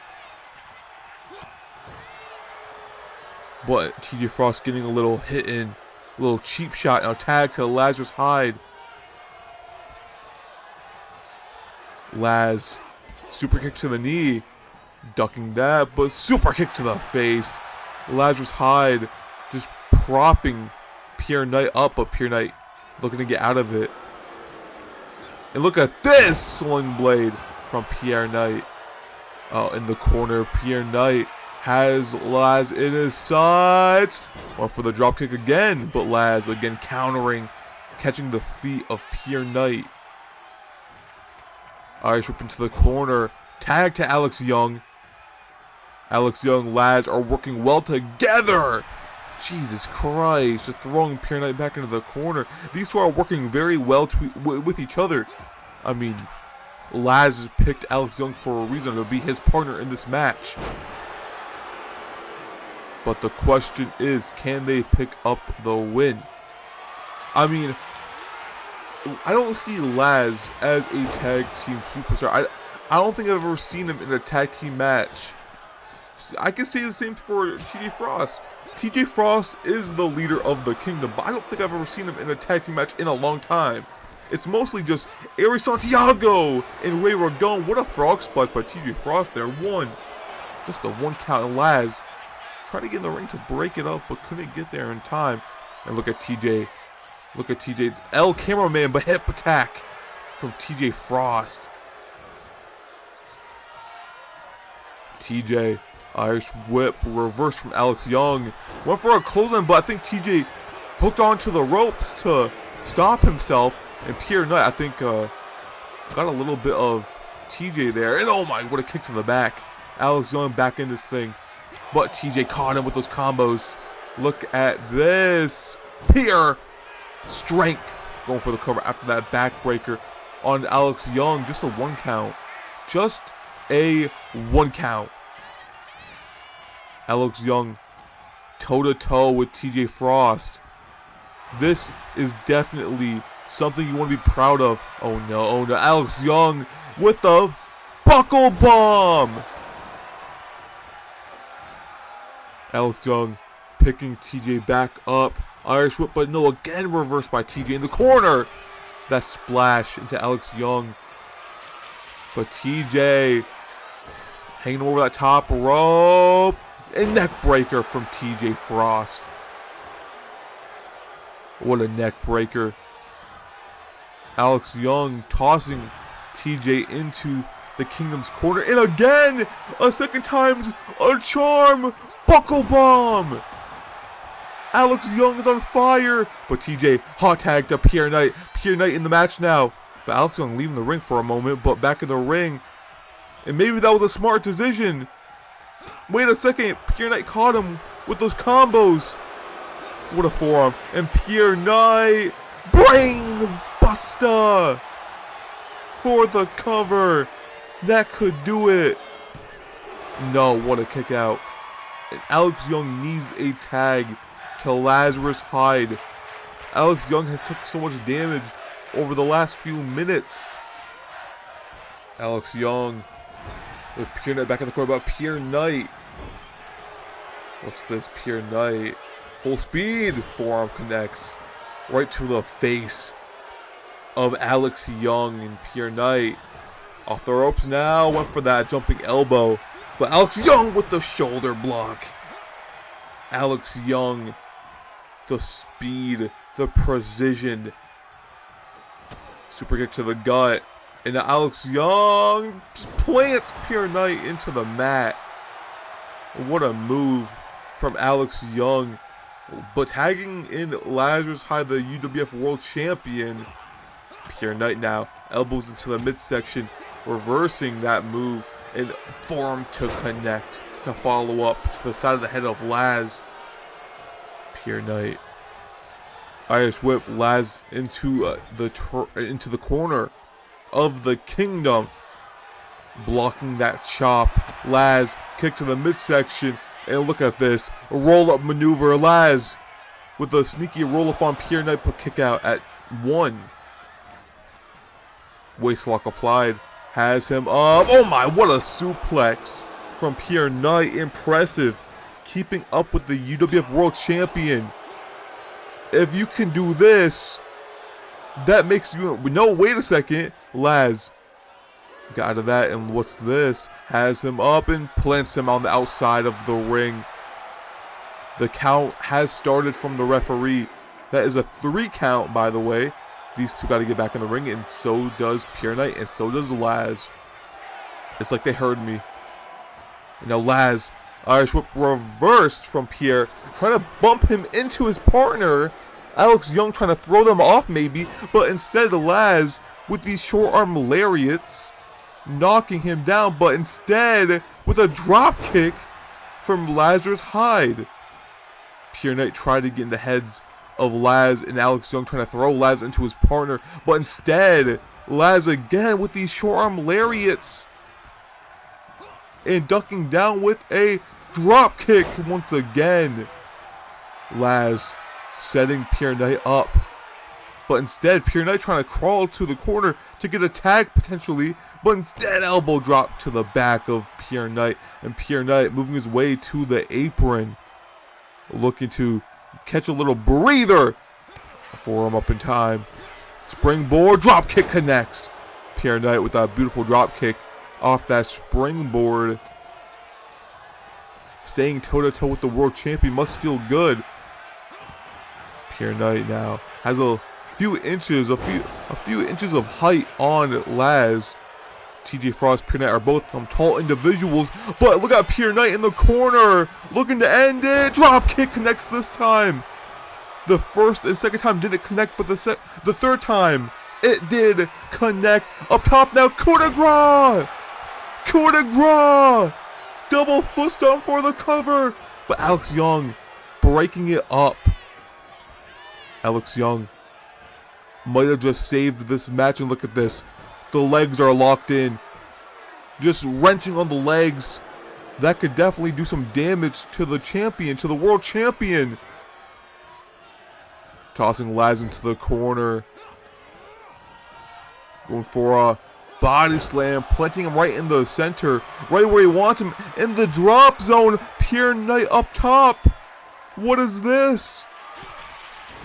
But TJ Frost getting a little hit in. A little cheap shot, now tag to Lazarus Hyde. Laz, super kick to the knee, ducking that, but super kick to the face. Lazarus Hyde just propping Pierre Knight up, but Pierre Knight looking to get out of it. And look at this sling blade from Pierre Knight. Oh, in the corner, Pierre Knight has Laz in his sights. Went for the drop kick again, but Laz again countering, catching the feet of Pierre Knight. Irish whip into the corner. Tag to Alex Young. Alex Young, Laz are working well together. Jesus Christ. Just throwing Pierre Knight back into the corner. These two are working very well with each other. I mean, Laz has picked Alex Young for a reason to be his partner in this match. But the question is, can they pick up the win? I mean, I don't see Laz as a tag team superstar. I don't think I've ever seen him in a tag team match. I can say the same for TJ Frost. TJ Frost is the leader of the kingdom, but I don't think I've ever seen him in a tag team match in a long time. It's mostly just Ari Santiago and Ray Ragon. What a frog splash by TJ Frost there. Just a 1 count. And Laz tried to get in the ring to break it up, but couldn't get there in time. And look at TJ. Look at TJ. El cameraman, but hip attack from TJ Frost. TJ, Irish whip, reverse from Alex Young. Went for a clothesline, but I think TJ hooked onto the ropes to stop himself. And Pierre Knight, I think, got a little bit of TJ there. And oh my, what a kick to the back. Alex Young back in this thing. But TJ caught him with those combos. Look at this. Pierre strength. Going for the cover after that backbreaker on Alex Young. Just a 1 count. Just a 1 count. Alex Young toe-to-toe with TJ Frost. This is definitely something you want to be proud of. Oh no, Alex Young with the buckle bomb. Alex Young picking TJ back up. Irish whip, but no, again reversed by TJ in the corner. That splash into Alex Young. But TJ hanging over that top rope. And neck breaker from TJ Frost. What a neck breaker. Alex Young tossing TJ into the Kingdom's corner. And again, a second time's a charm. Buckle bomb. Alex Young is on fire. But TJ hot tagged to Pierre Knight. Pierre Knight in the match now. But Alex Young leaving the ring for a moment. But back in the ring. And maybe that was a smart decision. Wait a second. Pierre Knight caught him with those combos. What a forearm. And Pierre Knight. Brain buster. For the cover. That could do it. No, what a kick out. And Alex Young needs a tag to Lazarus Hyde. Alex Young has took so much damage over the last few minutes. Alex Young with Pierre Knight back in the corner, but Pierre Knight. What's this? Pierre Knight. Full speed. Forearm connects right to the face of Alex Young, and Pierre Knight off the ropes now. Went for that jumping elbow. But Alex Young with the shoulder block. Alex Young, the speed, the precision. Super kick to the gut. And now Alex Young plants Pierre Knight into the mat. What a move from Alex Young. But tagging in Lazarus Hyde, the UWF World Champion. Pierre Knight now elbows into the midsection, reversing that move. And forearm to connect, to follow up to the side of the head of Laz. Pierre Knight. Irish whip Laz into the corner of the Kingdom. Blocking that chop. Laz kick to the midsection. And look at this. A roll-up maneuver. Laz with a sneaky roll-up on Pierre Knight, but kick out at 1. Waistlock applied. Has him up. Oh my, what a suplex from Pierre Knight. Impressive. Keeping up with the UWF World Champion. If you can do this, that makes you... No, wait a second. Laz got out of that, and what's this? Has him up and plants him on the outside of the ring. The count has started from the referee. That is a 3 count, by the way. These two got to get back in the ring, and so does Pierre Knight, and so does Laz. It's like they heard me. And now Laz, Irish whip reversed from Pierre, trying to bump him into his partner. Alex Young trying to throw them off maybe, but instead Laz with these short arm lariats, knocking him down, but instead with a drop kick from Lazarus Hyde. Pierre Knight tried to get in the heads of Laz, and Alex Young trying to throw Laz into his partner, but instead Laz again with these short arm lariats and ducking down with a drop kick once again. Laz setting Pierre Knight up, but instead Pierre Knight trying to crawl to the corner to get a tag potentially, but instead elbow drop to the back of Pierre Knight, and Pierre Knight moving his way to the apron, looking to catch a little breather. Forearm up in time. Springboard drop kick connects. Pierre Knight with that beautiful drop kick off that springboard. Staying toe-to-toe with the world champion must feel good. Pierre Knight now has a few inches of height on Laz. TJ Frost, Pierre Knight are both some tall individuals, but look at Pierre Knight in the corner, looking to end it. Drop kick connects this time. The first and second time didn't connect, but the third time it did connect. Up top now, coup de grace! Coup de grace! Double foot stomp for the cover, but Alex Young breaking it up. Alex Young might have just saved this match, and look at this. The legs are locked in. Just wrenching on the legs. That could definitely do some damage to the champion, to the world champion. Tossing Laz into the corner. Going for a body slam, planting him right in the center, right where he wants him, in the drop zone. Pierre Knight up top. What is this?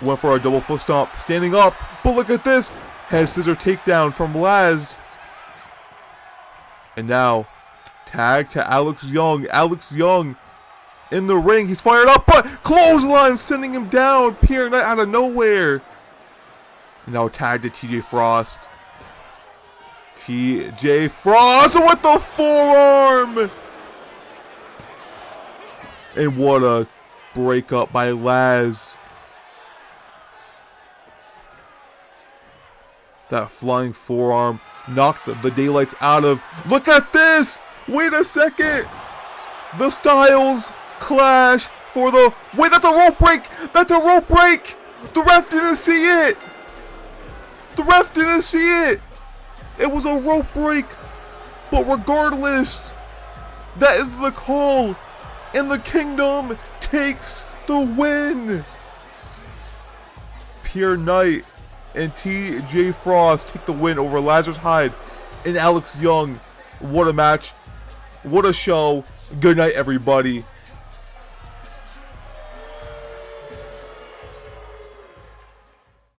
Went for a double foot stomp, standing up, but look at this. Head scissor takedown from Laz. And now, tag to Alex Young. Alex Young in the ring. He's fired up, but clothesline sending him down. Pierre Knight out of nowhere. And now tag to TJ Frost. TJ Frost with the forearm. And what a breakup by Laz. That flying forearm knocked the daylights out of. Look at this! Wait a second! The Styles clash for the. Wait, that's a rope break! That's a rope break! The ref didn't see it! The ref didn't see it! It was a rope break! But regardless, that is the call! And the Kingdom takes the win! Pierre Knight and TJ Frost take the win over Lazarus Hyde and Alex Young. What a match. What a show. Good night, everybody.